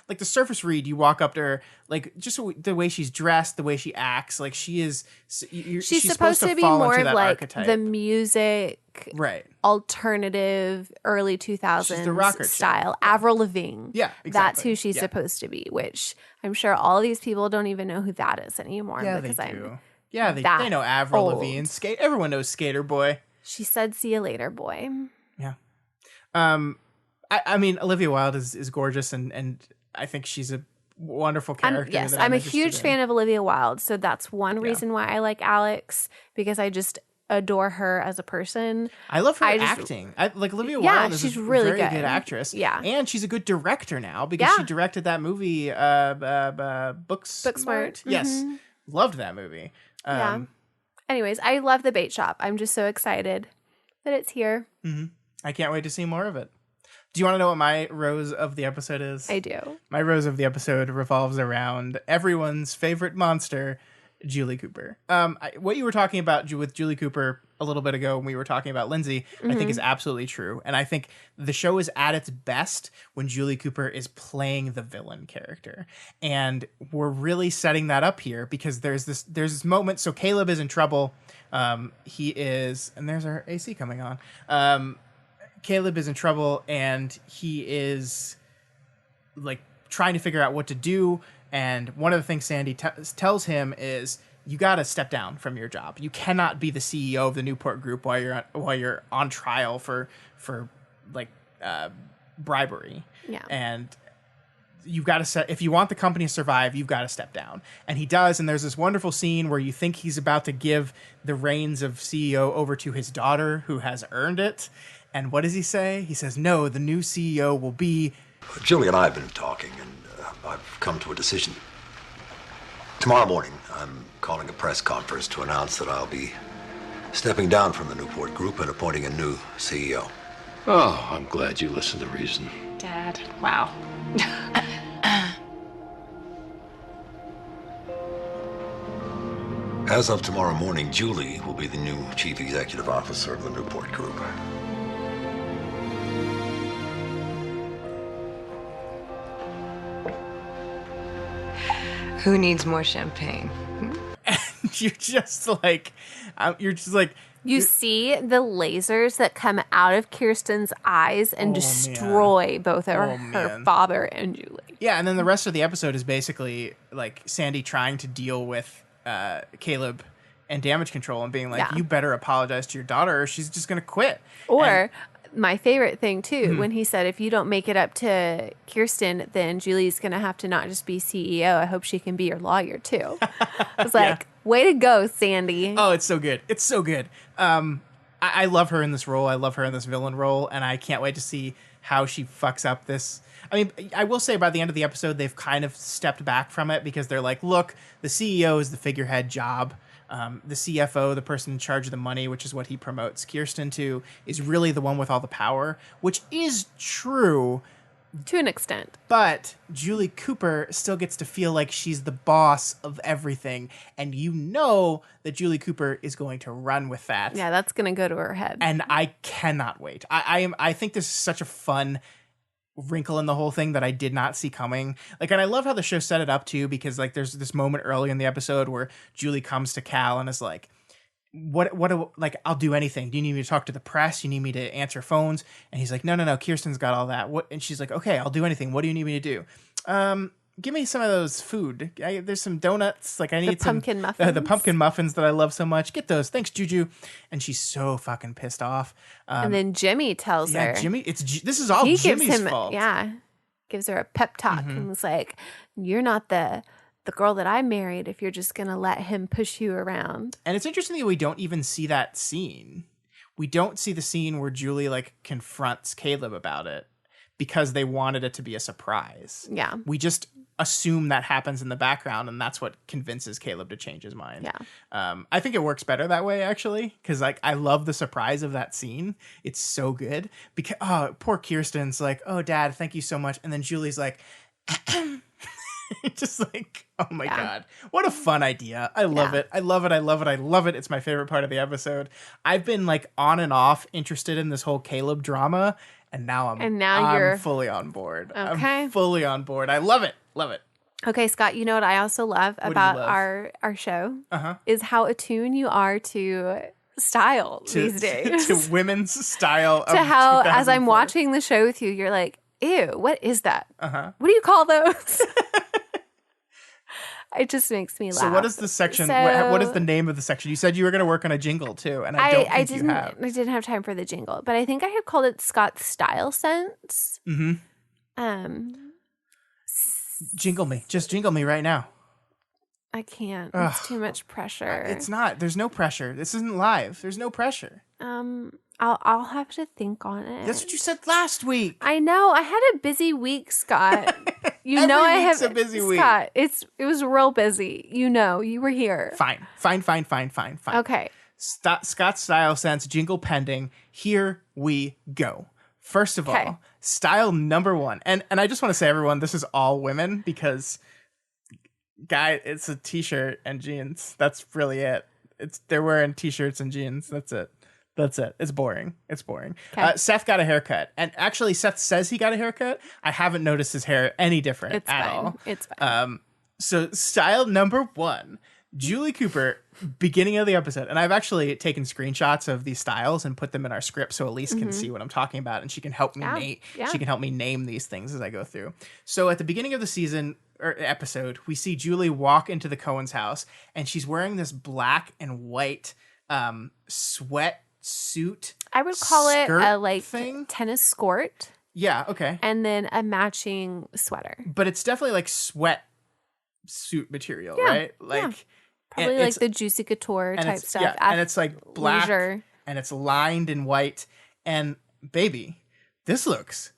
S3: the surface read, you walk up to her, like just the way she's dressed, the way she acts, like she's
S1: supposed to be more of like
S3: archetype.
S1: the music,
S3: right?
S1: Alternative early 2000s style, Avril Lavigne.
S3: Yeah, exactly.
S1: That's who she's supposed to be. Which I'm sure all these people don't even know who that is anymore.
S3: Yeah,
S1: because
S3: they do. Yeah, they know Avril Lavigne. Everyone knows Skater Boy.
S1: She said, "See you later, boy."
S3: Yeah. I mean, Olivia Wilde is gorgeous, and I think she's a wonderful character.
S1: I'm a huge fan of Olivia Wilde, so that's one reason why I like Alex, because I just adore her as a person.
S3: I love her acting. Like Olivia Wilde is a very good actress.
S1: Yeah,
S3: and she's a good director now because she directed that movie, Booksmart. Yes, loved that movie.
S1: Anyways, I love the bait shop. I'm just so excited that it's here.
S3: Mm-hmm. I can't wait to see more of it. Do you want to know what my rose of the episode is?
S1: I do.
S3: My rose of the episode revolves around everyone's favorite monster, Julie Cooper. What you were talking about with Julie Cooper a little bit ago when we were talking about Lindsay, I think is absolutely true. And I think the show is at its best when Julie Cooper is playing the villain character. And we're really setting that up here because there's this moment. So Caleb is in trouble. He is, and there's our AC coming on. Caleb is in trouble and he is like trying to figure out what to do. And one of the things Sandy tells him is, you got to step down from your job. You cannot be the CEO of the Newport Group while you're on trial for bribery.
S1: Yeah.
S3: And you've got to if you want the company to survive, you've got to step down. And he does. And there's this wonderful scene where you think he's about to give the reins of CEO over to his daughter, who has earned it. And what does he say? He says, no, the new CEO will be...
S9: Julie and I have been talking, and I've come to a decision. Tomorrow morning, I'm calling a press conference to announce that I'll be stepping down from the Newport Group and appointing a new CEO.
S10: Oh, I'm glad you listened to reason.
S6: Dad, wow.
S9: As of tomorrow morning, Julie will be the new chief executive officer of the Newport Group.
S6: Who needs more champagne?
S3: You're just like...
S1: You see the lasers that come out of Kirsten's eyes and destroy both her father and Julie.
S3: Yeah, and then the rest of the episode is basically like Sandy trying to deal with Caleb and damage control and being like, you better apologize to your daughter or she's just going to quit.
S1: Or... my favorite thing, too, when he said, if you don't make it up to Kirsten, then Julie's going to have to not just be CEO. I hope she can be your lawyer, too. I was like, way to go, Sandy.
S3: Oh, it's so good. It's so good. I love her in this role. I love her in this villain role, and I can't wait to see how she fucks up this. I mean, I will say by the end of the episode, they've kind of stepped back from it because they're like, look, the CEO is the figurehead job. The CFO, the person in charge of the money, which is what he promotes Kirsten to, is really the one with all the power, which is true.
S1: To an extent.
S3: But Julie Cooper still gets to feel like she's the boss of everything. And you know that Julie Cooper is going to run with that.
S1: Yeah, that's going to go to her head.
S3: And I cannot wait. I think this is such a fun wrinkle in the whole thing that I did not see coming. Like, and I love how the show set it up too, because like there's this moment early in the episode where Julie comes to Cal and is like, what, like, I'll do anything. Do you need me to talk to the press? You need me to answer phones? And he's like, no, Kirsten's got all that. What? And she's like, okay, I'll do anything. What do you need me to do? Give me some of those food. There's some donuts. Like I need
S1: the pumpkin muffins.
S3: The pumpkin muffins that I love so much. Get those. Thanks, Juju. And she's so fucking pissed off.
S1: And then Jimmy tells her.
S3: Jimmy. This is all Jimmy's fault.
S1: Yeah, gives her a pep talk and was like, "You're not the girl that I married if you're just gonna let him push you around."
S3: And it's interesting that we don't even see that scene. We don't see the scene where Julie like confronts Caleb about it because they wanted it to be a surprise.
S1: Yeah,
S3: we just assume that happens in the background, and that's what convinces Caleb to change his mind.
S1: Yeah.
S3: I think it works better that way, actually, because like I love the surprise of that scene. It's so good. Because poor Kirsten's like, oh, Dad, thank you so much. And then Julie's like, just like, oh my God, what a fun idea. I love it. I love it. I love it. I love it. It's my favorite part of the episode. I've been like on and off interested in this whole Caleb drama. And now
S1: And
S3: I'm
S1: you're
S3: fully on board.
S1: Okay.
S3: I'm fully on board. I love it. Love it.
S1: Okay, Scott, you know what I also love
S3: do you
S1: about
S3: love?
S1: our show
S3: Uh-huh.
S1: is how attuned you are to style these days.
S3: To women's style
S1: To
S3: of
S1: how, as I'm
S3: 2004.
S1: watching the show with you, you're like, ew, what is that?
S3: Uh-huh.
S1: What do you call those? It just makes me laugh.
S3: So what is the section? What is the name of the section? You said you were going to work on a jingle too, and I don't think you have.
S1: I didn't have time for the jingle, but I think I had called it Scott's Style Sense.
S3: Mm-hmm. Jingle me. Just jingle me right now.
S1: I can't.
S3: Ugh.
S1: It's too much pressure.
S3: It's not. There's no pressure. This isn't live. There's no pressure.
S1: I'll have to think on it.
S3: That's what you said last week.
S1: I know. I had a busy week, Scott. You
S3: Every
S1: know I have
S3: week's a busy week.
S1: Scott, it was real busy. You know, you were here.
S3: Fine.
S1: Okay.
S3: Scott's Style Sense, jingle pending. Here we go. First of all, style number one. And I just want to say, everyone, this is all women because, guy, it's a t-shirt and jeans. That's really it. They're wearing t-shirts and jeans. That's it. It's boring.
S1: Okay.
S3: Seth got a haircut. And actually, Seth says he got a haircut. I haven't noticed his hair any different at all.
S1: It's fine.
S3: So style number one, Julie Cooper, beginning of the episode. And I've actually taken screenshots of these styles and put them in our script so Elyse can see what I'm talking about. And she can help me she can help me name these things as I go through. So at the beginning of the season or episode, we see Julie walk into the Cohen's house and she's wearing this black and white sweatsuit.
S1: I would call it a
S3: thing.
S1: tennis skirt.
S3: Yeah, okay.
S1: And then a matching sweater.
S3: But it's definitely like sweat suit material, right? Like
S1: probably like the Juicy Couture type stuff.
S3: Yeah, and it's like black
S1: leisure.
S3: And it's lined in white. And baby, this looks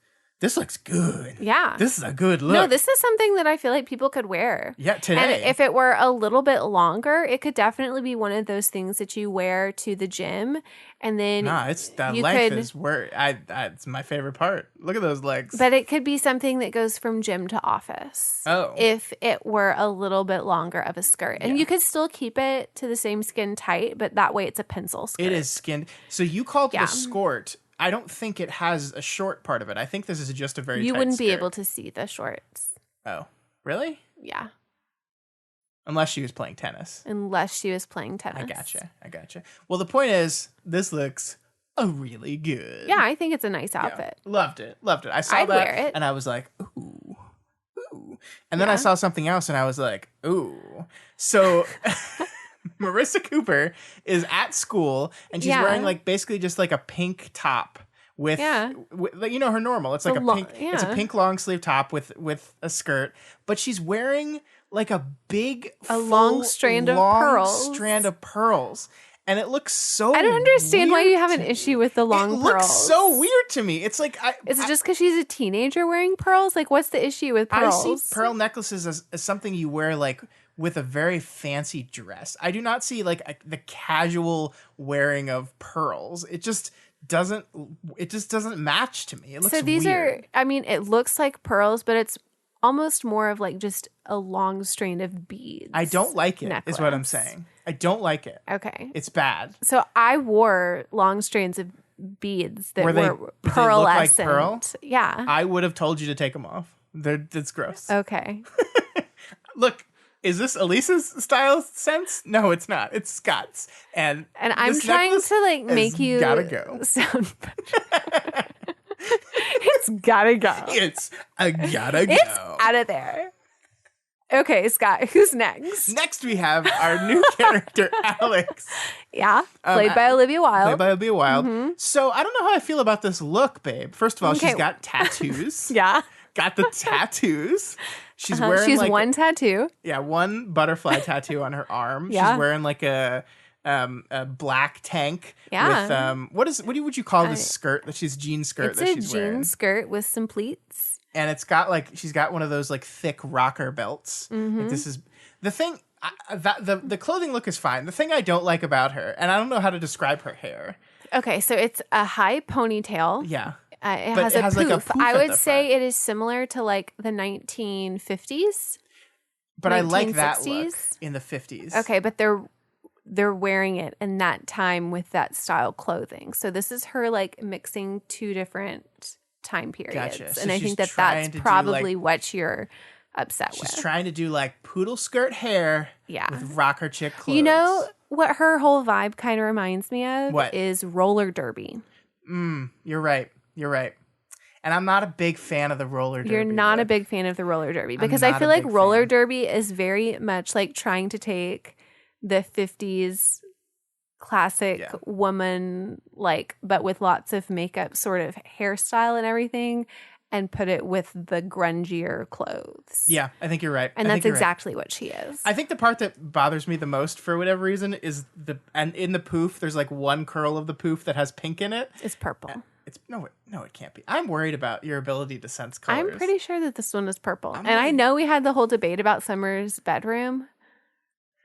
S3: good.
S1: Yeah.
S3: This is a good look.
S1: No, this is something that I feel like people could wear.
S3: Yeah, today.
S1: And if it were a little bit longer, it could definitely be one of those things that you wear to the gym. And then
S3: it's that length is where it's my favorite part. Look at those legs.
S1: But it could be something that goes from gym to office.
S3: Oh.
S1: If it were a little bit longer of a skirt. And you could still keep it to the same skin tight, but that way it's a pencil skirt.
S3: It is skinned. So you called it a skirt. I don't think it has a short part of it. I think this is just a very
S1: You
S3: tight
S1: wouldn't be
S3: skirt.
S1: able to see the shorts.
S3: Oh, really?
S1: Yeah.
S3: Unless she was playing tennis.
S1: Unless she was playing tennis.
S3: I gotcha. Well, the point is, this looks really good.
S1: Yeah, I think it's a nice outfit.
S3: Yeah, loved it. I saw
S1: I'd
S3: that
S1: wear it.
S3: and I was like, ooh. And then I saw something else and I was like, ooh. So Marissa Cooper is at school and she's wearing like basically just like a pink top with you know, her normal. It's like it's a pink long sleeve top with a skirt, but she's wearing like a
S1: long strand of pearls.
S3: And it looks so
S1: I don't understand why
S3: weird
S1: you have an issue with the long pearls.
S3: It looks so weird to me. It's like
S1: is it just because she's a teenager wearing pearls? Like, what's the issue with pearls?
S3: I see pearl necklaces as something you wear like with a very fancy dress. I do not see like the casual wearing of pearls. It just doesn't match to me. It looks
S1: so these
S3: weird.
S1: I mean, it looks like pearls, but it's almost more of like just a long strand of beads.
S3: I don't like it,
S1: necklace.
S3: is what I'm saying. I don't like it.
S1: Okay.
S3: It's bad.
S1: So I wore long strands of beads that were pearlescent.
S3: Like pearl?
S1: Yeah.
S3: I would have told you to take them off. That's gross.
S1: Okay.
S3: Look, is this Elise's style sense? No, it's not. It's Scott's. And
S1: I'm trying to like make you
S3: gotta go.
S1: Sound better. It's gotta go.
S3: It's a gotta go.
S1: It's out of there. Okay, Scott, who's next?
S3: Next we have our new character, Alex.
S1: Yeah, played by Olivia Wilde. Mm-hmm.
S3: So I don't know how I feel about this look, babe. First of all, she's got tattoos.
S1: Yeah.
S3: Got the tattoos. She's wearing
S1: She's
S3: like
S1: one tattoo.
S3: Yeah, one butterfly tattoo on her arm.
S1: Yeah.
S3: She's wearing like a black tank.
S1: Yeah.
S3: With what would you call this skirt? That she's jean skirt that she's wearing.
S1: It's a jean skirt with some pleats.
S3: And it's got like she's got one of those like thick rocker belts.
S1: Mm-hmm.
S3: Like, this is the thing. The clothing look is fine. The thing I don't like about her, and I don't know how to describe her hair.
S1: Okay, so it's a high ponytail.
S3: Yeah.
S1: It has a poof.
S3: Like a poof
S1: I
S3: at
S1: would
S3: the
S1: say
S3: front.
S1: it is similar to like the 1950s.
S3: But I like that
S1: 1960s.
S3: look in the 50s.
S1: Okay, but they're wearing it in that time with that style clothing. So this is her like mixing two different time periods.
S3: Gotcha. So
S1: And I
S3: she's
S1: think that
S3: trying
S1: that's
S3: to do,
S1: probably what you're upset with.
S3: She's trying to do like poodle skirt hair with rocker chick clothes.
S1: You know what her whole vibe kind of reminds me of?
S3: What?
S1: Is roller derby.
S3: You're right. And I'm not a big fan of the roller derby.
S1: You're not a big fan of the roller derby because
S3: I'm
S1: I
S3: not
S1: feel
S3: a
S1: like
S3: big
S1: roller
S3: fan.
S1: derby is very much like trying to take the 50s classic woman, like, but with lots of makeup sort of hairstyle and everything, and put it with the grungier clothes.
S3: Yeah, I think you're right.
S1: And
S3: I
S1: that's
S3: think you're right.
S1: exactly what she is.
S3: I think the part that bothers me the most for whatever reason is and in the poof, there's like one curl of the poof that has pink in it.
S1: It's purple.
S3: It's no, it can't be. I'm worried about your ability to sense colors.
S1: I'm pretty sure that this one is purple. I know we had the whole debate about Summer's bedroom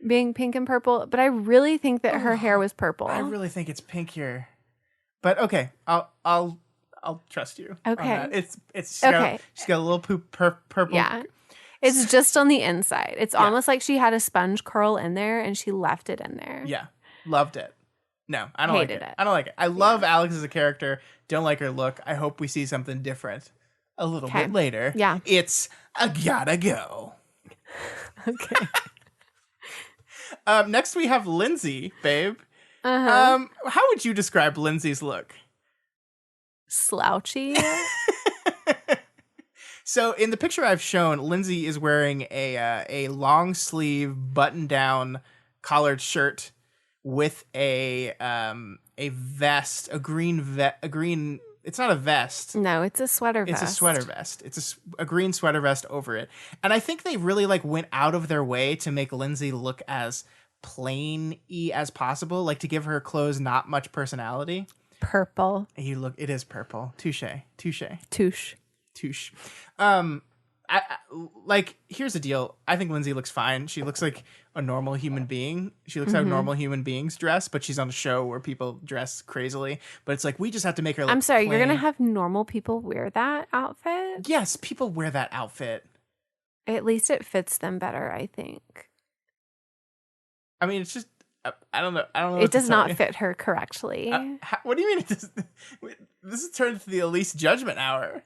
S1: being pink and purple, but I really think that her hair was purple.
S3: I really think it's pink here. But okay, I'll trust you.
S1: Okay.
S3: On that. It's
S1: okay.
S3: She's got a little purple.
S1: Yeah. It's just on the inside. It's almost like she had a sponge curl in there and she left it in there.
S3: Yeah. Loved it. No, I don't
S1: Hated
S3: like it.
S1: it.
S3: I don't like it. I love Alex as a character. Don't like her look. I hope we see something different a little bit later.
S1: Yeah.
S3: It's a gotta go.
S1: Okay.
S3: Next we have Lindsay, babe. How would you describe Lindsay's look?
S1: Slouchy.
S3: So in the picture I've shown, Lindsay is wearing a long sleeve button down collared shirt with a vest, a green. It's not a vest.
S1: No, it's a sweater vest.
S3: It's a sweater vest. It's a green sweater vest over it. And I think they really like went out of their way to make Lindsay look as plain-y as possible, like to give her clothes not much personality.
S1: Purple.
S3: It is purple. Touche.
S1: Touche.
S3: I like, here's the deal. I think Lindsay looks fine. She looks like a normal human being. She looks how normal human beings dress, but she's on a show where people dress crazily. But it's like, we just have to make her look
S1: I'm sorry,
S3: plain.
S1: you're going to have normal people wear that outfit?
S3: Yes, people wear that outfit.
S1: At least it fits them better, I think.
S3: I mean, it's just, I don't know.
S1: It does not fit her correctly.
S3: What do you mean? This has turned to the Elyse judgment hour.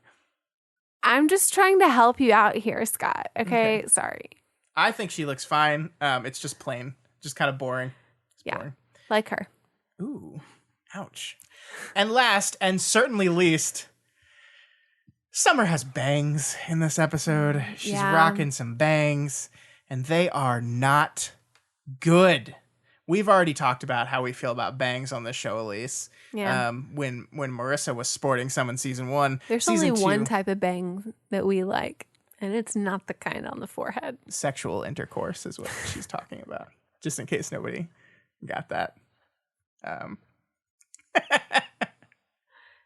S1: I'm just trying to help you out here, Scott. Okay? Sorry.
S3: I think she looks fine. It's just plain. Just kind of boring. Boring.
S1: Like her.
S3: Ooh. Ouch. And last, and certainly least, Summer has bangs in this episode. She's rocking some bangs, and they are not good. We've already talked about how we feel about bangs on this show, Elyse.
S1: Yeah.
S3: When Marissa was sporting some in season 1.
S1: There's
S3: season
S1: only
S3: 2,
S1: one type of bang that we like, and it's not the kind on the forehead.
S3: Sexual intercourse is what she's talking about. Just in case nobody got that.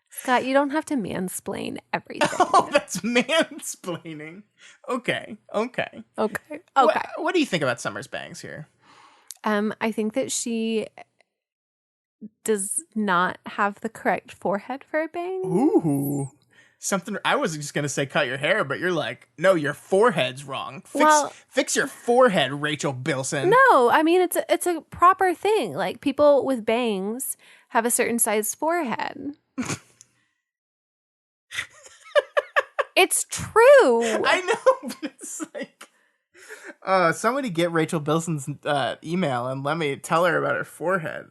S1: Scott, you don't have to mansplain everything.
S3: Oh, that's mansplaining. Okay. What do you think about Summer's bangs here?
S1: I think that she does not have the correct forehead for a bang.
S3: Ooh. Something, I was just going to say cut your hair, but you're like, no, your forehead's wrong. Fix your forehead, Rachel Bilson.
S1: No, I mean, it's a proper thing. Like, people with bangs have a certain size forehead. It's true.
S3: I know, but it's like, somebody get Rachel Bilson's email and let me tell her about her forehead.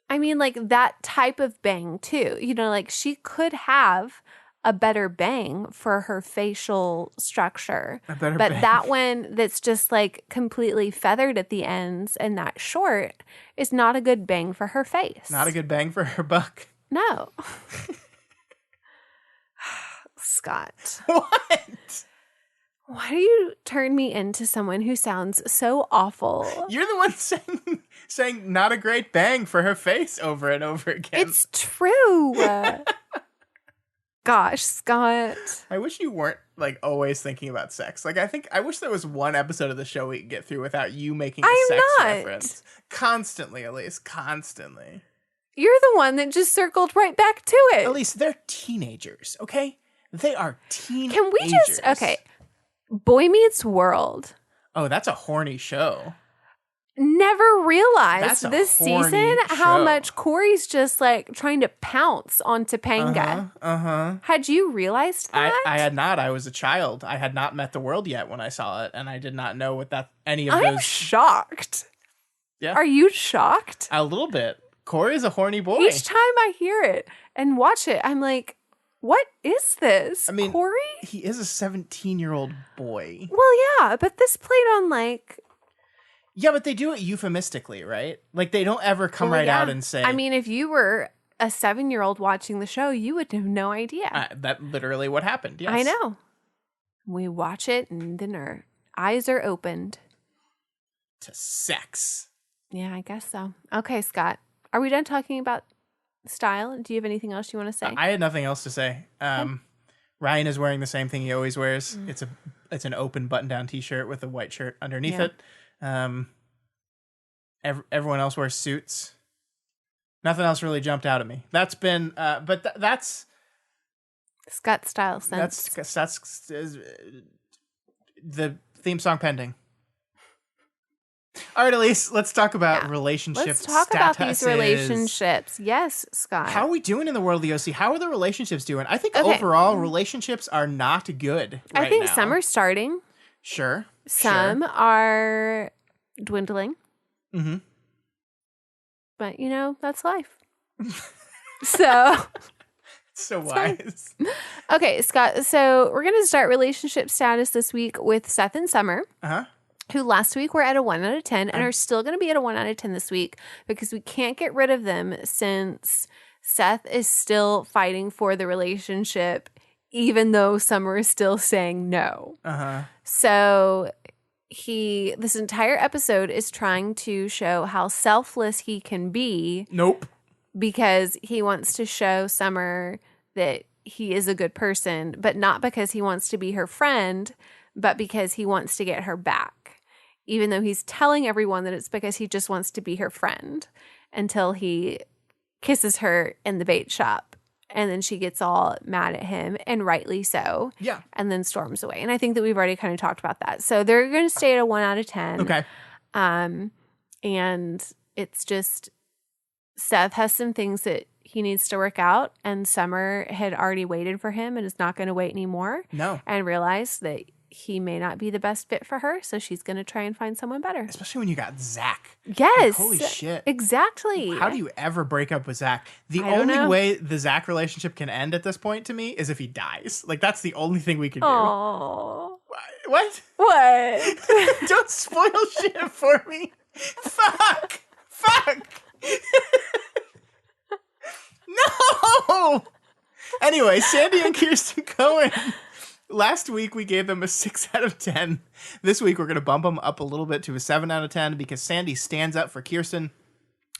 S1: I mean, like, that type of bang, too. You know, like, she could have a better bang for her facial structure. But
S3: bang.
S1: That one that's just, like, completely feathered at the ends and that short is not a good bang for her face.
S3: Not a good bang for her buck.
S1: No. Scott.
S3: What?
S1: Why do you turn me into someone who sounds so awful?
S3: You're the one saying not a great bang for her face over and over again.
S1: It's true. Gosh, Scott.
S3: I wish you weren't like always thinking about sex. Like, I wish there was one episode of the show we could get through without you making a sex reference. Constantly, Elyse, constantly.
S1: You're the one that just circled right back to it.
S3: Elyse, they're teenagers, okay? They are teenagers.
S1: Can we just, okay, Boy Meets World.
S3: Oh, that's a horny show.
S1: never realized
S3: That's a
S1: this
S3: horny
S1: season how
S3: show.
S1: much Corey's just like trying to pounce on Topanga. Had you realized that?
S3: I had not. I was a child. I had not met the world yet when I saw it, and I did not know what any of
S1: I'm
S3: those.
S1: shocked.
S3: Yeah.
S1: Are you shocked?
S3: A little bit. Corey's a horny boy.
S1: Each time I hear it and watch it, I'm like, what is this?
S3: I mean,
S1: Corey?
S3: he is a 17-year-old boy.
S1: Well, yeah, but this played on like.
S3: Yeah, but they do it euphemistically, right? Like, they don't ever come
S1: Well,
S3: right
S1: yeah.
S3: out and say.
S1: I mean, if you were a 7-year-old watching the show, you would have no idea.
S3: That literally what happened. Yes.
S1: I know. We watch it and then our eyes are opened.
S3: To sex.
S1: Yeah, I guess so. Okay, Scott. Are we done talking about style? Do you have anything else you want to say?
S3: I had nothing else to say. Ryan is wearing the same thing he always wears. It's an open button-down T-shirt with a white shirt underneath it. Everyone else wears suits. Nothing else really jumped out at me. That's been, that's
S1: Scott style sense.
S3: That's the theme song pending. All right, Elyse, let's talk about relationships.
S1: Let's talk about these relationships. Yes, Scott.
S3: How are we doing in the world of the OC? How are the relationships doing? I think overall relationships are not good right
S1: I think
S3: now.
S1: some are starting.
S3: Sure.
S1: Some are dwindling.
S3: Mm-hmm.
S1: But, that's life. So
S3: wise.
S1: Okay, Scott. So we're going to start relationship status this week with Seth and Summer.
S3: Uh-huh.
S1: Who last week were at a 1 out of 10 and are still going to be at a 1 out of 10 this week because we can't get rid of them since Seth is still fighting for the relationship, even though Summer is still saying no.
S3: Uh-huh.
S1: So this entire episode is trying to show how selfless he can be.
S3: Nope.
S1: Because he wants to show Summer that he is a good person, but not because he wants to be her friend, but because he wants to get her back. Even though he's telling everyone that it's because he just wants to be her friend until he kisses her in the bait shop. And then she gets all mad at him, and rightly so.
S3: Yeah.
S1: And then storms away. And I think that we've already kind of talked about that. So they're going to stay at a 1 out of 10.
S3: Okay.
S1: And it's just Seth has some things that he needs to work out, and Summer had already waited for him and is not going to wait anymore.
S3: No.
S1: And realized that he may not be the best fit for her, so she's going to try and find someone better.
S3: Especially when you got Zach.
S1: Yes.
S3: Like, holy shit.
S1: Exactly.
S3: How do you ever break up with Zach? The
S1: I don't
S3: only
S1: know.
S3: way the Zach relationship can end at this point to me is if he dies. Like, that's the only thing we can do.
S1: Oh.
S3: What?
S1: What?
S3: Don't spoil shit for me. Fuck. No. Anyway, Sandy and Kirsten Cohen. Last week, we gave them a 6 out of 10. This week, we're going to bump them up a little bit to a 7 out of 10 because Sandy stands up for Kirsten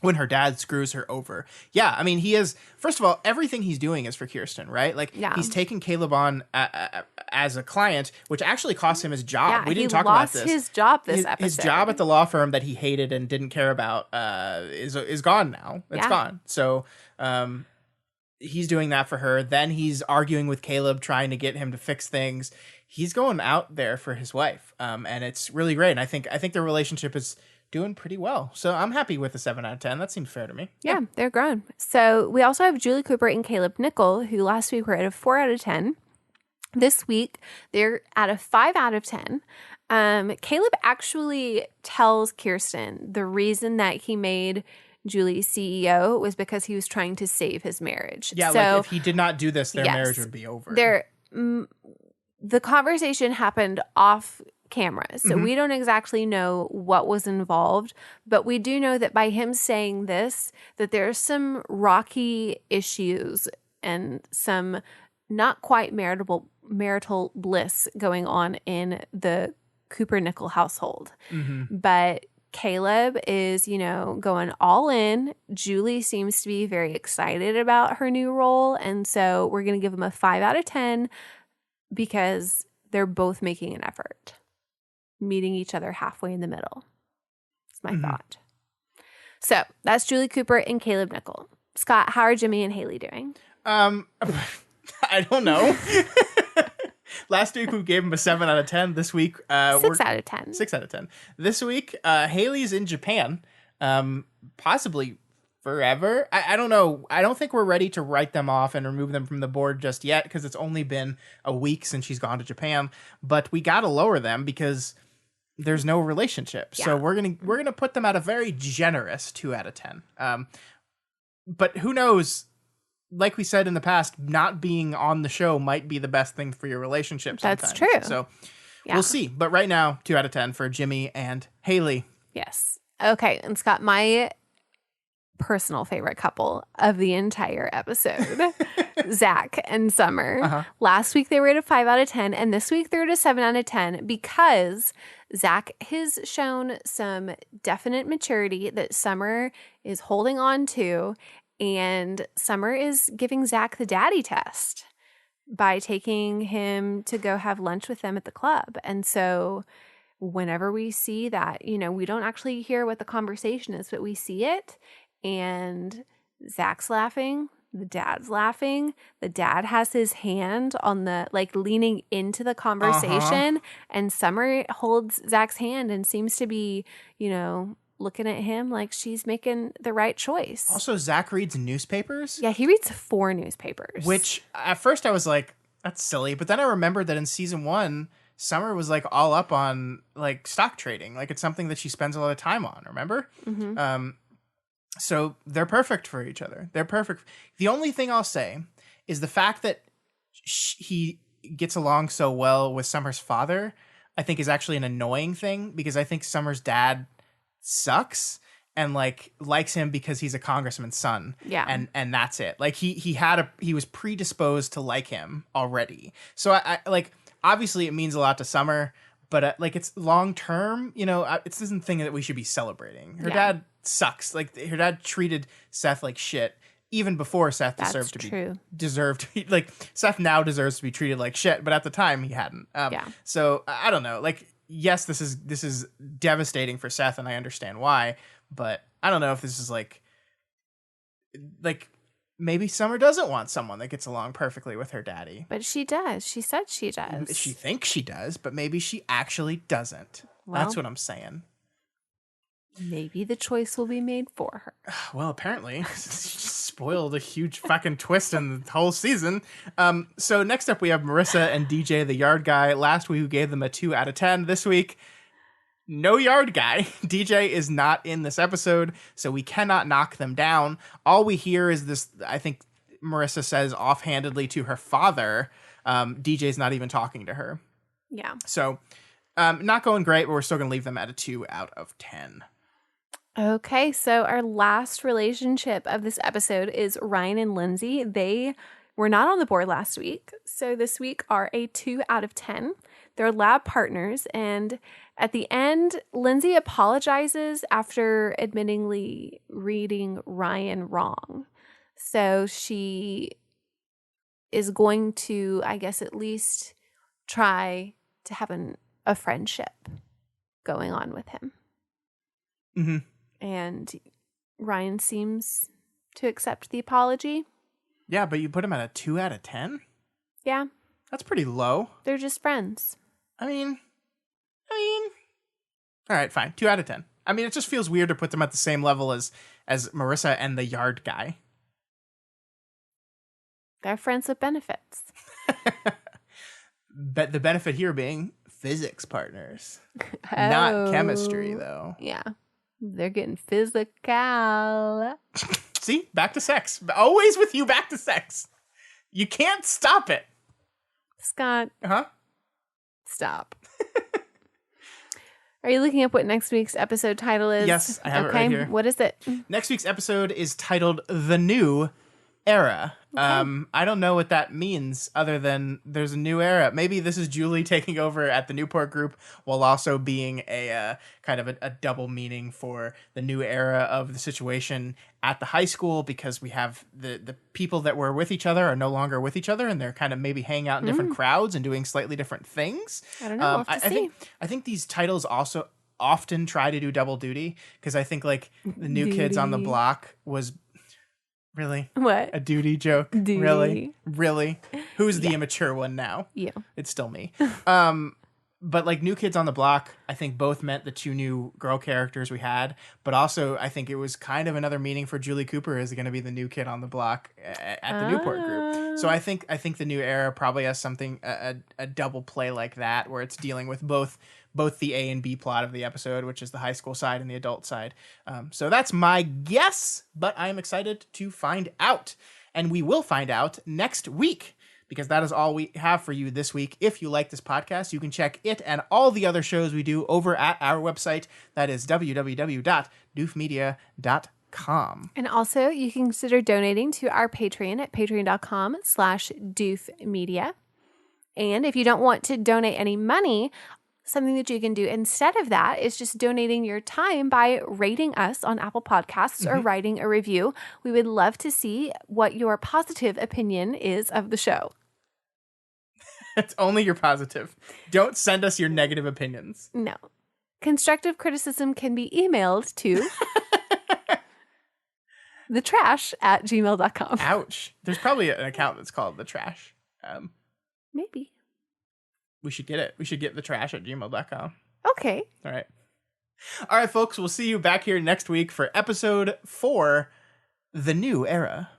S3: when her dad screws her over. Yeah, I mean, he is... First of all, everything he's doing is for Kirsten, right? Like, he's taking Caleb on as a client, which actually cost him his job.
S1: Yeah,
S3: we didn't talk about this.
S1: He lost his job this episode.
S3: His job at the law firm that he hated and didn't care about is gone now. It's gone. So... he's doing that for her. Then he's arguing with Caleb, trying to get him to fix things. He's going out there for his wife, and it's really great. And I think their relationship is doing pretty well. So I'm happy with a 7 out of 10. That seems fair to me.
S1: Yeah, they're grown. So we also have Julie Cooper and Caleb Nickel, who last week were at a 4 out of 10. This week, they're at a 5 out of 10. Caleb actually tells Kirsten the reason that he made Julie's CEO was because he was trying to save his marriage.
S3: Yeah,
S1: so,
S3: like if he did not do this, their marriage would be over.
S1: The conversation happened off camera, so we don't exactly know what was involved, but we do know that by him saying this, that there's some rocky issues and some not quite marital bliss going on in the Cooper-Nickel household. But Caleb is, going all in. Julie seems to be very excited about her new role. And so we're going to give them a 5 out of 10 because they're both making an effort, meeting each other halfway in the middle. That's my thought. So that's Julie Cooper and Caleb Nickel. Scott, how are Jimmy and Haley doing?
S3: I don't know. Last week we gave him a 7 out of 10. This week
S1: 6 out of 10.
S3: 6 out of 10. This week Haley's in Japan, possibly forever. I don't know. I don't think we're ready to write them off and remove them from the board just yet because it's only been a week since she's gone to Japan. But we got to lower them because there's no relationship. Yeah. So we're gonna put them at a very generous 2 out of 10. But who knows? Like we said in the past, not being on the show might be the best thing for your relationship sometimes.
S1: That's true.
S3: So we'll see. But right now, 2 out of 10 for Jimmy and Haley.
S1: Yes. Okay. And Scott, my personal favorite couple of the entire episode, Zach and Summer. Uh-huh. Last week they were at a 5 out of 10, and this week they're at a 7 out of 10 because Zach has shown some definite maturity that Summer is holding on to, and Summer is giving Zach the daddy test by taking him to go have lunch with them at the club. And so whenever we see that, we don't actually hear what the conversation is, but we see it. And Zach's laughing, the dad's laughing, the dad has his hand on the, leaning into the conversation, and Summer holds Zach's hand and seems to be, looking at him like she's making the right choice.
S3: Also, Zach reads newspapers.
S1: Yeah, he reads 4 newspapers.
S3: Which, at first I was like, that's silly, but then I remembered that in season 1, Summer was, all up on, stock trading. It's something that she spends a lot of time on, remember? Mm-hmm. So they're perfect for each other. They're perfect. The only thing I'll say is the fact that he gets along so well with Summer's father, I think is actually an annoying thing because I think Summer's dad sucks and likes him because he's a congressman's son.
S1: Yeah.
S3: And that's it. He was predisposed to like him already. So I obviously it means a lot to Summer, but it's long term, it's this thing that we should be celebrating. Her dad sucks. Her dad treated Seth like shit even before Seth deserved to be Seth now deserves to be treated like shit, but at the time he hadn't. So I don't know. Yes, this is devastating for Seth, and I understand why, but I don't know if this is maybe Summer doesn't want someone that gets along perfectly with her daddy.
S1: But she does. She said she does.
S3: She thinks she does, but maybe she actually doesn't. Well, that's what I'm saying.
S1: Maybe the choice will be made for her.
S3: Well, apparently. She spoiled a huge fucking twist in the whole season. So next up we have Marissa and DJ, the yard guy. Last week we gave them a 2 out of 10. This week, no yard guy. DJ is not in this episode, so we cannot knock them down. All we hear is this, I think Marissa says offhandedly to her father, DJ's not even talking to her.
S1: Yeah.
S3: So not going great, but we're still going to leave them at a 2 out of 10.
S1: Okay, so our last relationship of this episode is Ryan and Lindsay. They were not on the board last week, so this week are a 2 out of 10. They're lab partners, and at the end, Lindsay apologizes after admittingly reading Ryan wrong. So she is going to, I guess, at least try to have a friendship going on with him.
S3: Mm-hmm.
S1: And Ryan seems to accept the apology.
S3: Yeah, but you put him at a 2 out of 10?
S1: Yeah.
S3: That's pretty low.
S1: They're just friends.
S3: I mean, all right, fine. 2 out of 10. I mean, it just feels weird to put them at the same level as Marissa and the yard guy.
S1: They're friends with benefits.
S3: But the benefit here being physics partners. Not chemistry, though.
S1: Yeah. They're getting physical.
S3: See? Back to sex. Always with you, back to sex. You can't stop it.
S1: Scott.
S3: Huh?
S1: Stop. Are you looking up what next week's episode title is?
S3: Yes, I have it right here.
S1: What is it?
S3: Next week's episode is titled The New Era. Okay. I don't know what that means other than there's a new era. Maybe this is Julie taking over at the Newport Group while also being a kind of a double meaning for the new era of the situation at the high school, because we have the people that were with each other are no longer with each other, and they're kind of maybe hanging out in different crowds and doing slightly different things.
S1: I don't know. We'll have to see.
S3: I think these titles also often try to do double duty, because I think the New Kids on the Block was Really?
S1: What?
S3: A duty joke?
S1: Duty.
S3: Really? Who's the immature one now?
S1: You.
S3: It's still me. But like New Kids on the Block, I think both meant the two new girl characters we had, but also I think it was kind of another meaning for Julie Cooper is going to be the new kid on the block at the Newport group. So I think the new era probably has something a double play like that where it's dealing with both the A and B plot of the episode, which is the high school side and the adult side. So that's my guess, but I'm excited to find out, and we will find out next week. Because that is all we have for you this week. If you like this podcast, you can check it and all the other shows we do over at our website. That is www.doofmedia.com.
S1: And also, you can consider donating to our Patreon at patreon.com/doofmedia. And if you don't want to donate any money, something that you can do instead of that is just donating your time by rating us on Apple Podcasts or writing a review. We would love to see what your positive opinion is of the show.
S3: It's only your positive. Don't send us your negative opinions.
S1: No. Constructive criticism can be emailed to thetrash@gmail.com.
S3: Ouch. There's probably an account that's called The Trash.
S1: Maybe.
S3: We should get it. We should get thetrash@gmail.com.
S1: Okay.
S3: All right. All right, folks. We'll see you back here next week for episode 4, The New Era.